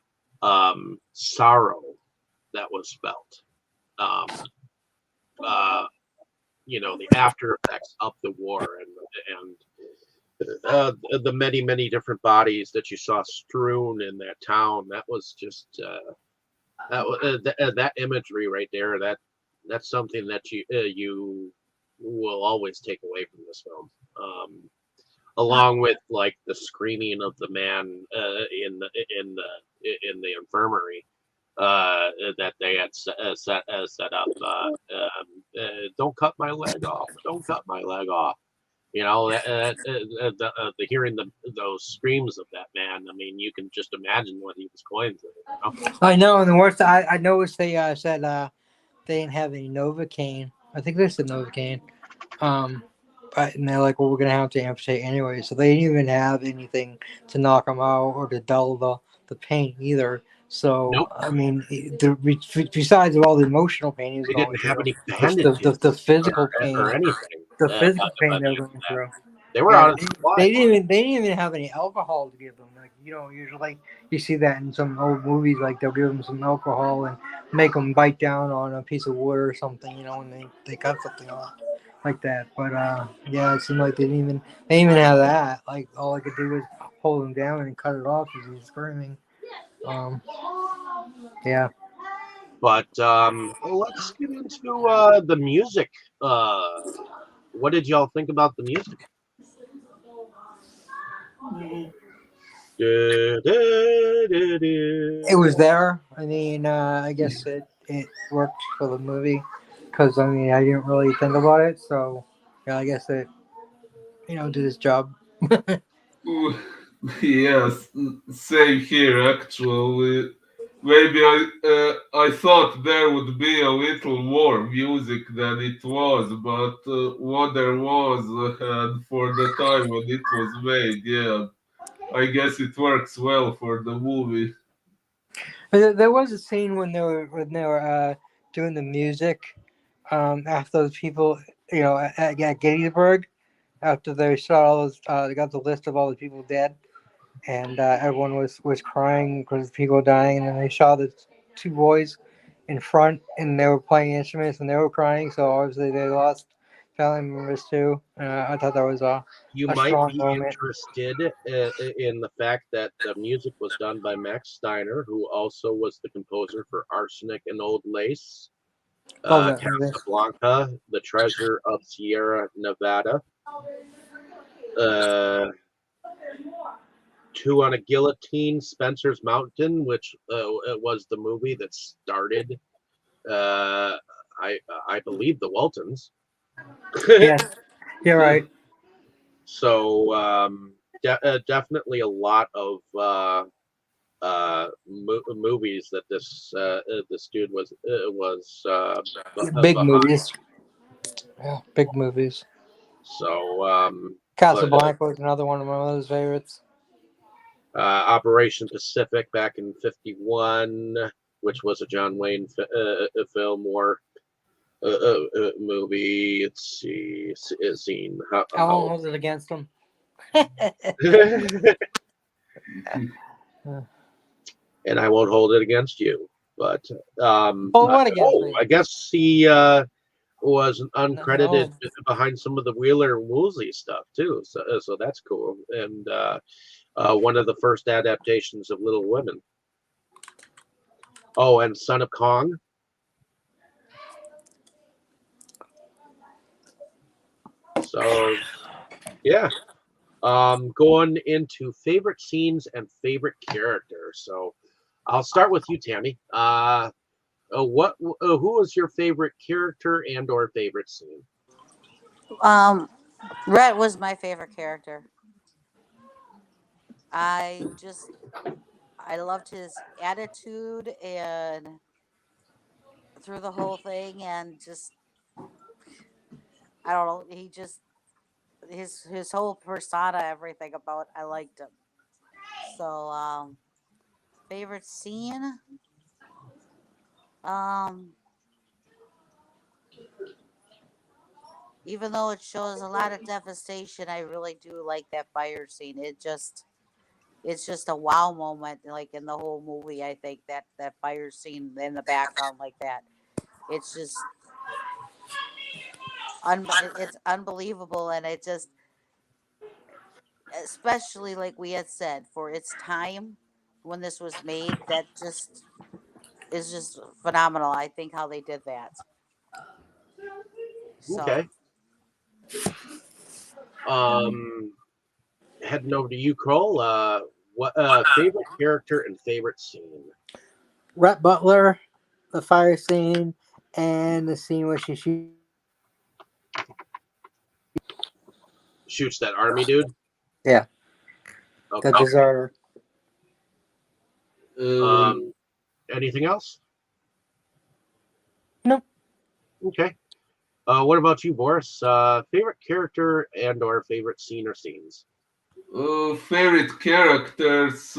sorrow that was felt. Um, uh, the after effects of the war, and the many different bodies that you saw strewn in that town. That was just that imagery right there. That's something that you will always take away from this film. Along with like the screaming of the man in the infirmary that they had set up. Don't cut my leg off! Don't cut my leg off! The hearing those screams of that man. I mean, you can just imagine what he was going through. I know, and the worst I noticed they said they didn't have any Novocaine. I think they said Novocaine. Um, and they're like, well, we're gonna have to amputate anyway, so they didn't even have anything to knock them out or to dull the pain either. So Nope, I mean, besides all the emotional pain he was they going didn't have through, any the bandages physical pain, or anything the by physical pain they the were end of going that. through. They were Yeah, out of supply. they didn't even have any alcohol to give them. Like usually you see that in some old movies, like they'll give them some alcohol and make them bite down on a piece of wood or something, when they cut something off like that. But yeah, it seemed like they didn't even have that. Like all I could do was hold him down and cut it off because he was screaming. Um, yeah. But let's get into the music. What did y'all think about the music? It was there. I mean, I guess it worked for the movie because I mean I didn't really think about it, so yeah, I guess it did its job. Ooh, yes, same here actually. Maybe I thought there would be a little more music than it was, but what there was and for the time when it was made, yeah, I guess it works well for the movie. But there was a scene when they were doing the music after those people, at Gettysburg, after they shot all those, they got the list of all the people dead, and everyone was crying because people were dying, and then they shot the two boys in front, and they were playing instruments, and they were crying, so obviously they lost family members too. I thought that was You a might strong be moment. interested in the fact that the music was done by Max Steiner, who also was the composer for Arsenic and Old Lace, Love that movie. Casablanca, The Treasure of Sierra Nevada, uh, Two on a Guillotine, Spencer's Mountain, which was the movie that started, uh, I believe, the Waltons. Yeah, you're right. So definitely a lot of movies that this dude was Big behind. movies. Yeah, big movies. So, but Casablanca was another one of my mother's favorites. Operation Pacific back in '51, which was a John Wayne film or movie. Let's see, scene. I won't How hold it against them. and I won't hold it against you. But Hold what against me? I guess he was uncredited No. behind some of the Wheeler Woolsey stuff too. So that's cool. And one of the first adaptations of Little Women. Oh, and Son of Kong. So yeah. Going into favorite scenes and favorite characters. So I'll start with you, Tammy. Who was your favorite character and or favorite scene? Um, Rhett was my favorite character. I just I loved his attitude and through the whole thing, and just I don't know. He just his whole persona, everything about I liked him. So favorite scene. Um, Even though it shows a lot of devastation, I really do like that fire scene. It's just a wow moment, like in the whole movie. I think that fire scene in the background like that. It's just it's unbelievable, and it just especially like we had said for its time when this was made, that just is just phenomenal. I think how they did that. So Okay. Um, Heading over to you, Kroll. What favorite character and favorite scene? Rhett Butler, the fire scene, and the scene where she shoots. Shoots that army dude. Yeah, the Okay. deserter. Um, Anything else? No. Okay. What about you, Boris? Favorite character and or favorite scene or scenes? Favorite characters,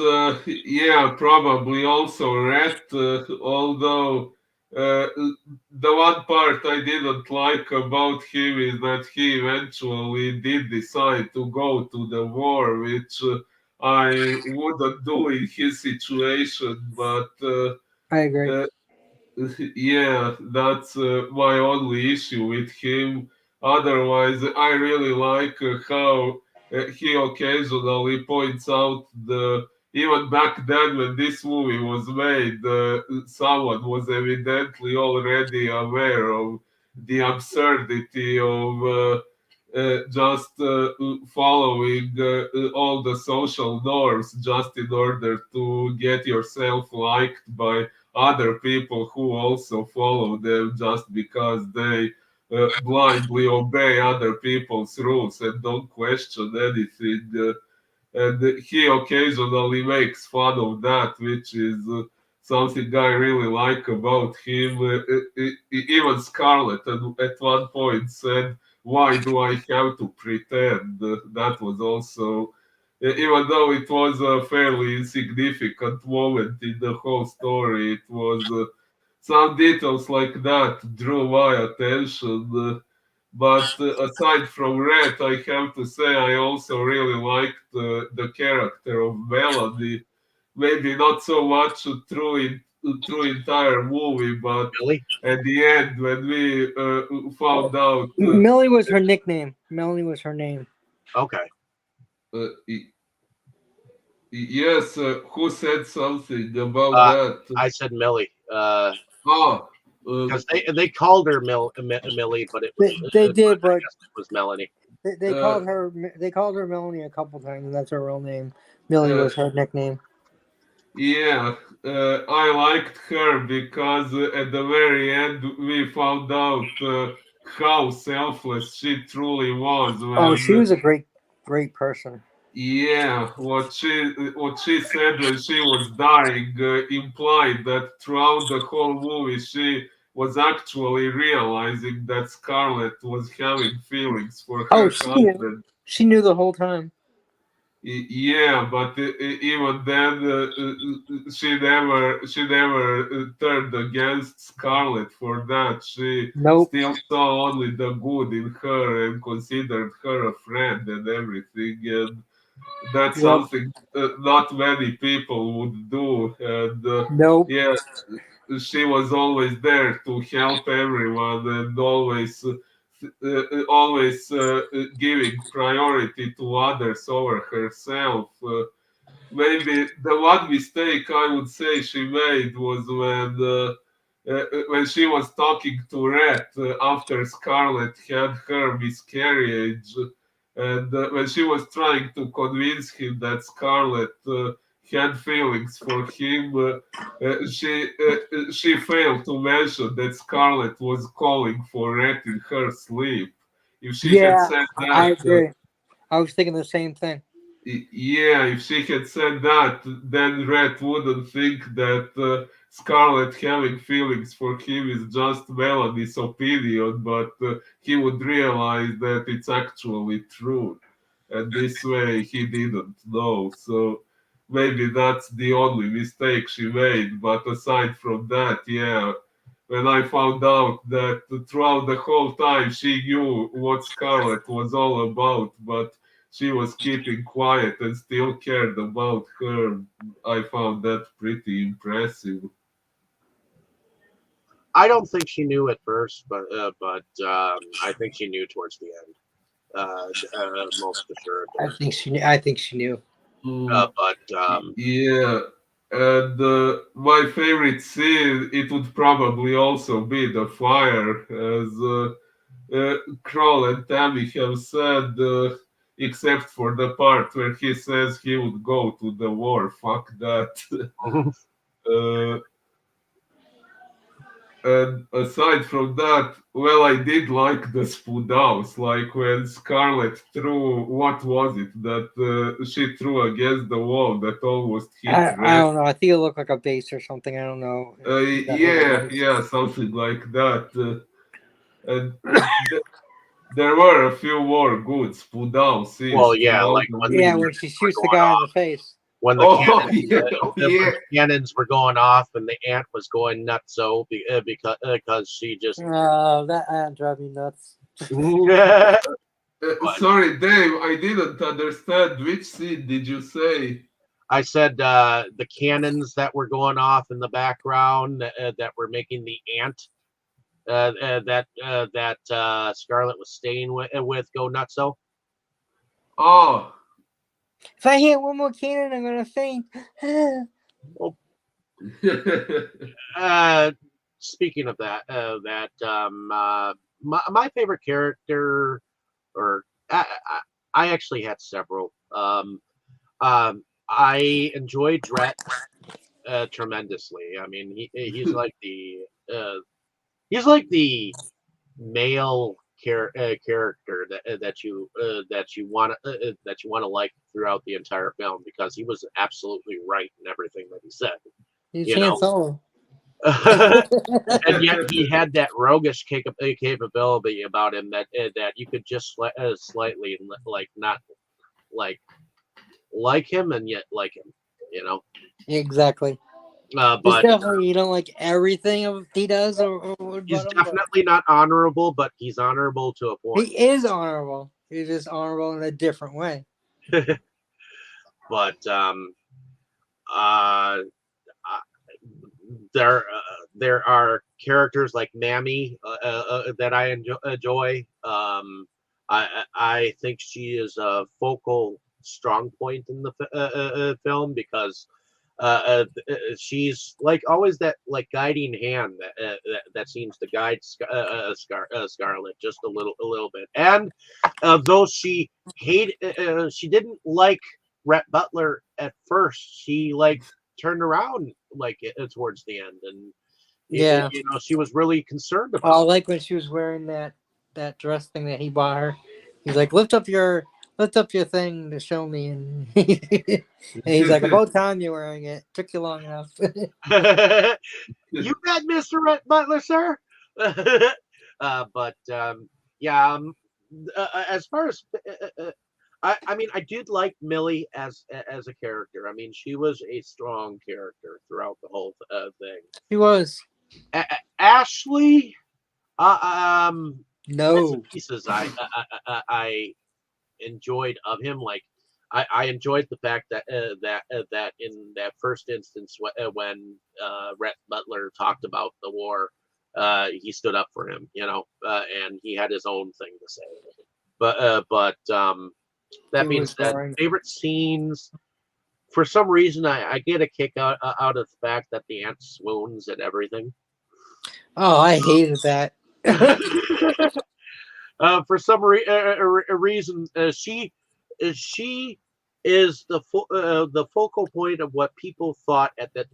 yeah, probably also Red, although the one part I didn't like about him is that he eventually did decide to go to the war, which I wouldn't do in his situation, but I agree. uh, yeah, that's my only issue with him. Otherwise, I really like how he occasionally points out the even back then when this movie was made, someone was evidently already aware of the absurdity of just following all the social norms just in order to get yourself liked by other people who also follow them just because they blindly obey other people's rules and don't question anything. And he occasionally makes fun of that, which is something I really like about him. Even Scarlett at one point said, "Why do I have to pretend?" That was also, even though it was a fairly insignificant moment in the whole story, it was some details like that drew my attention. But aside from Red, I have to say I also really liked the character of Melody. Maybe not so much through entire movie, but Billy? at the end when we found out, Millie was her nickname. Melanie was her name. Okay. y- yes, who said something about Uh, that? I said Millie. Oh, Because they called her Millie, but it was They but did, I but guess it was Melanie. they uh, called her Melanie a couple times, and that's her real name. Millie uh, was her nickname. yeah, I liked her because at the very end we found out how selfless she truly was Oh, she when was a great person. yeah, what she said when she was dying implied that throughout the whole movie she was actually realizing that Scarlett was having feelings for Oh, her she knew. husband. She knew the whole time. Yeah, but even then, she never turned against Scarlett for that. She Nope. still saw only the good in her and considered her a friend and everything. And that's Yep. something not many people would do. And Nope. yeah, she was always there to help everyone and always giving priority to others over herself. Maybe the one mistake I would say she made was when she was talking to Red after Scarlett had her miscarriage, and when she was trying to convince him that Scarlett had feelings for him, she failed to mention that Scarlett was calling for Red in her sleep. If she had Yeah, said I that, agree. I was thinking the same thing. yeah, if she had said that, then Red wouldn't think that Scarlett having feelings for him is just Melanie's opinion, but he would realize that it's actually true. And this way he didn't know. So maybe that's the only mistake she made. But aside from that, yeah, when I found out that throughout the whole time she knew what Scarlett was all about, but she was keeping quiet and still cared about her. I found that pretty impressive. I don't think she knew at first, but I think she knew towards the end. Most I assuredly. think she knew. I think she knew. Mm, But yeah, and my favorite scene it would probably also be the fire, as Kroll and Tammy have said. Except for the part where he says he would go to the war. Fuck that. uh, And aside from that, well, I did like the spoodaus, like when Scarlett threw, what was it that she threw against the wall that almost hit I Red? don't know. I think it looked like a base or something. I don't know exactly what it Yeah, was. yeah, something like that. And th- there were a few more good spoodow scenes well, yeah, throughout like the when the Yeah, movie. when she cannons were shoots the going guy in the off, face. when the Oh, cannons, yeah, when yeah. the cannons were going off, and the ant was going nuts, so because she just. That drive me nuts. But Sorry, Dave, I didn't understand. Which scene did you say? I said the cannons that were going off in the background that were making the ant that Scarlet was staying with go nutso. Oh, If I hit one more cannon, I'm gonna faint. Well, yeah, uh, speaking of that, my favorite character or I actually had several. I enjoyed Dredd tremendously. I mean, uh, he's like the male character that you want to like throughout the entire film because he was absolutely right in everything that he said. He's You Han know, Solo. and yet he had that roguish capability about him that you could just slightly like not like him and yet like him. You know, Exactly. Just but definitely, you don't like everything he does, or he's about him, but definitely not honorable, but he's honorable to a he point. is honorable. He's just honorable in a different way. But uh, there are characters like Mammy that I enjoy. I think she is a focal strong point in the film because she's like always that like guiding hand that seems to guide Scarlet just a little bit. And though she didn't like Rhett Butler at first, she like turned around like towards the end, and Yeah. she was really concerned I about like when she was wearing that dress thing that he bought her. He's like, lift up your thing to show me, and, and he's like, about time you're wearing it. Took you long enough. it. You bet, Mr. Rhett Butler, sir. But yeah, as far as I mean, I did like Millie as a character. I mean, she was a strong character throughout the whole thing. He was. Ashley, bits and No. pieces I enjoyed of him. Like I enjoyed the fact that in that first instance when Rhett Butler talked about the war, he stood up for him, and he had his own thing to say. But that He being was said, boring. favorite scenes. For some reason, I get a kick out of the fact that the aunt swoons and everything. Oh, I hated that. For some reason, she is the focal point of what people thought at the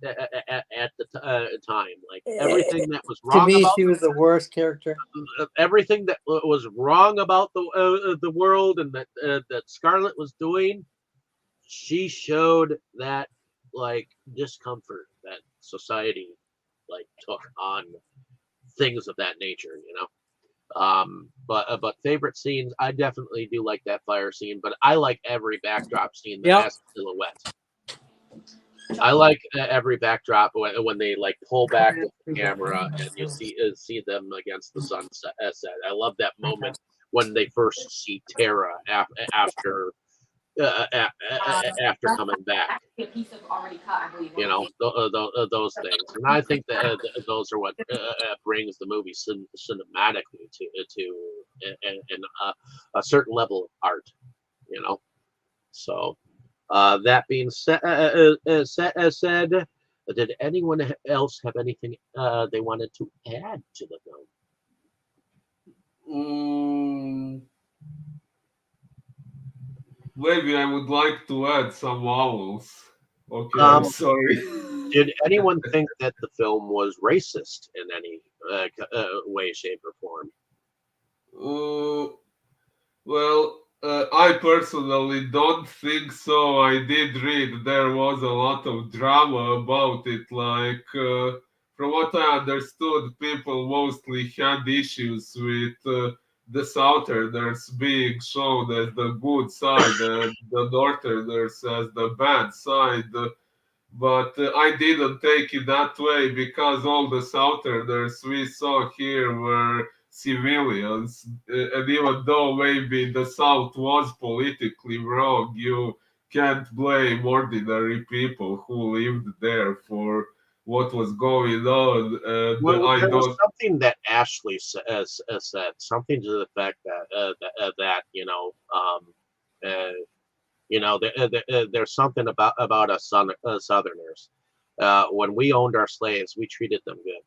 time. Like everything that was To wrong me, about she was the worst character. everything that was wrong about the world and that Scarlet was doing. She showed that like discomfort that society like took on things of that nature. But favorite scenes, I definitely do like that fire scene, but I like every backdrop scene that Yep. has silhouette. I like every backdrop when they like pull back the camera and you see them against the sunset. I love that moment when they first see Tara after coming back. Those things, and I think that those are what brings the movie cinematically to a certain level of art. So that being said, did anyone else have anything they wanted to add to the film? Maybe I would like to add some vowels. Okay, I'm sorry. Did anyone think that the film was racist in any way, shape, or form? Well, I personally don't think so. I did read there was a lot of drama about it. Like, from what I understood, people mostly had issues with the Southerners being shown as the good side and the Northerners as the bad side. But I didn't take it that way because all the Southerners we saw here were civilians. And even though maybe the South was politically wrong, you can't blame ordinary people who lived there for what was going on. And Well, I there was don't. something that Ashley said, something to the effect that there's something about us Southerners. When we owned our slaves, we treated them good.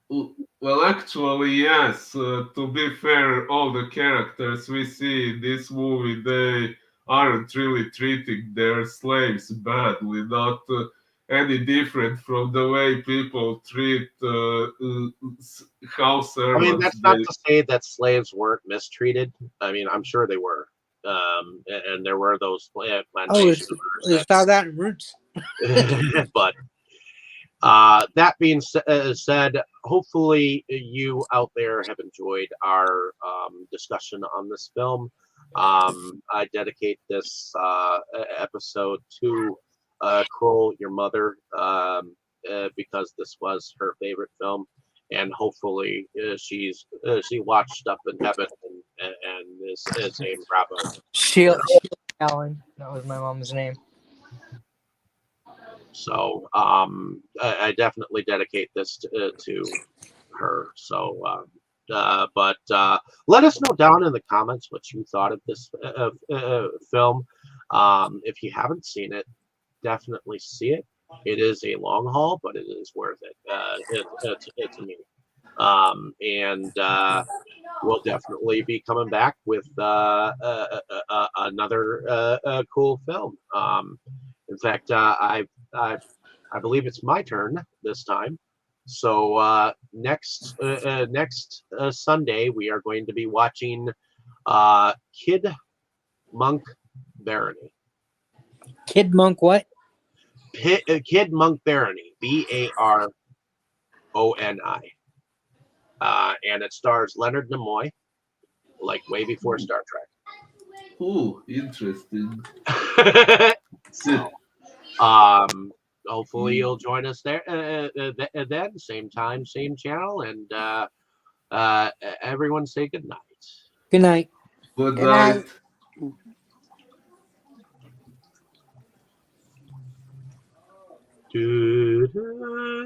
Well, actually, yes. To be fair, all the characters we see in this movie, they aren't really treating their slaves badly, not any different from the way people treat house I mean, servants. that's not to say that slaves weren't mistreated. I mean, I'm sure they were. And there were those Oh, plantation it's saw that in Roots. owners. But that being said, hopefully you out there have enjoyed our discussion on this film. I dedicate this episode to Kroll, your mother, because this was her favorite film, and hopefully she watched Up in Heaven and is saying bravo. Sheila Allen. That was my mom's name. So I definitely dedicate this to her. So, but let us know down in the comments what you thought of this film. If you haven't seen it, definitely see it. It is a long haul, but it is worth it. It's a me. And we'll definitely be coming back with another cool film. In fact, I believe it's my turn this time. So next Sunday we are going to be watching Kid Monk Barony. Kid Monk what? Kid Monk Barony, Baroni. And it stars Leonard Nimoy, like way before Star Ooh, interesting. Trek. So, hopefully you'll join us there then, same time, same channel, and everyone say good night. Good night. Good Good night. night. Doo-doo.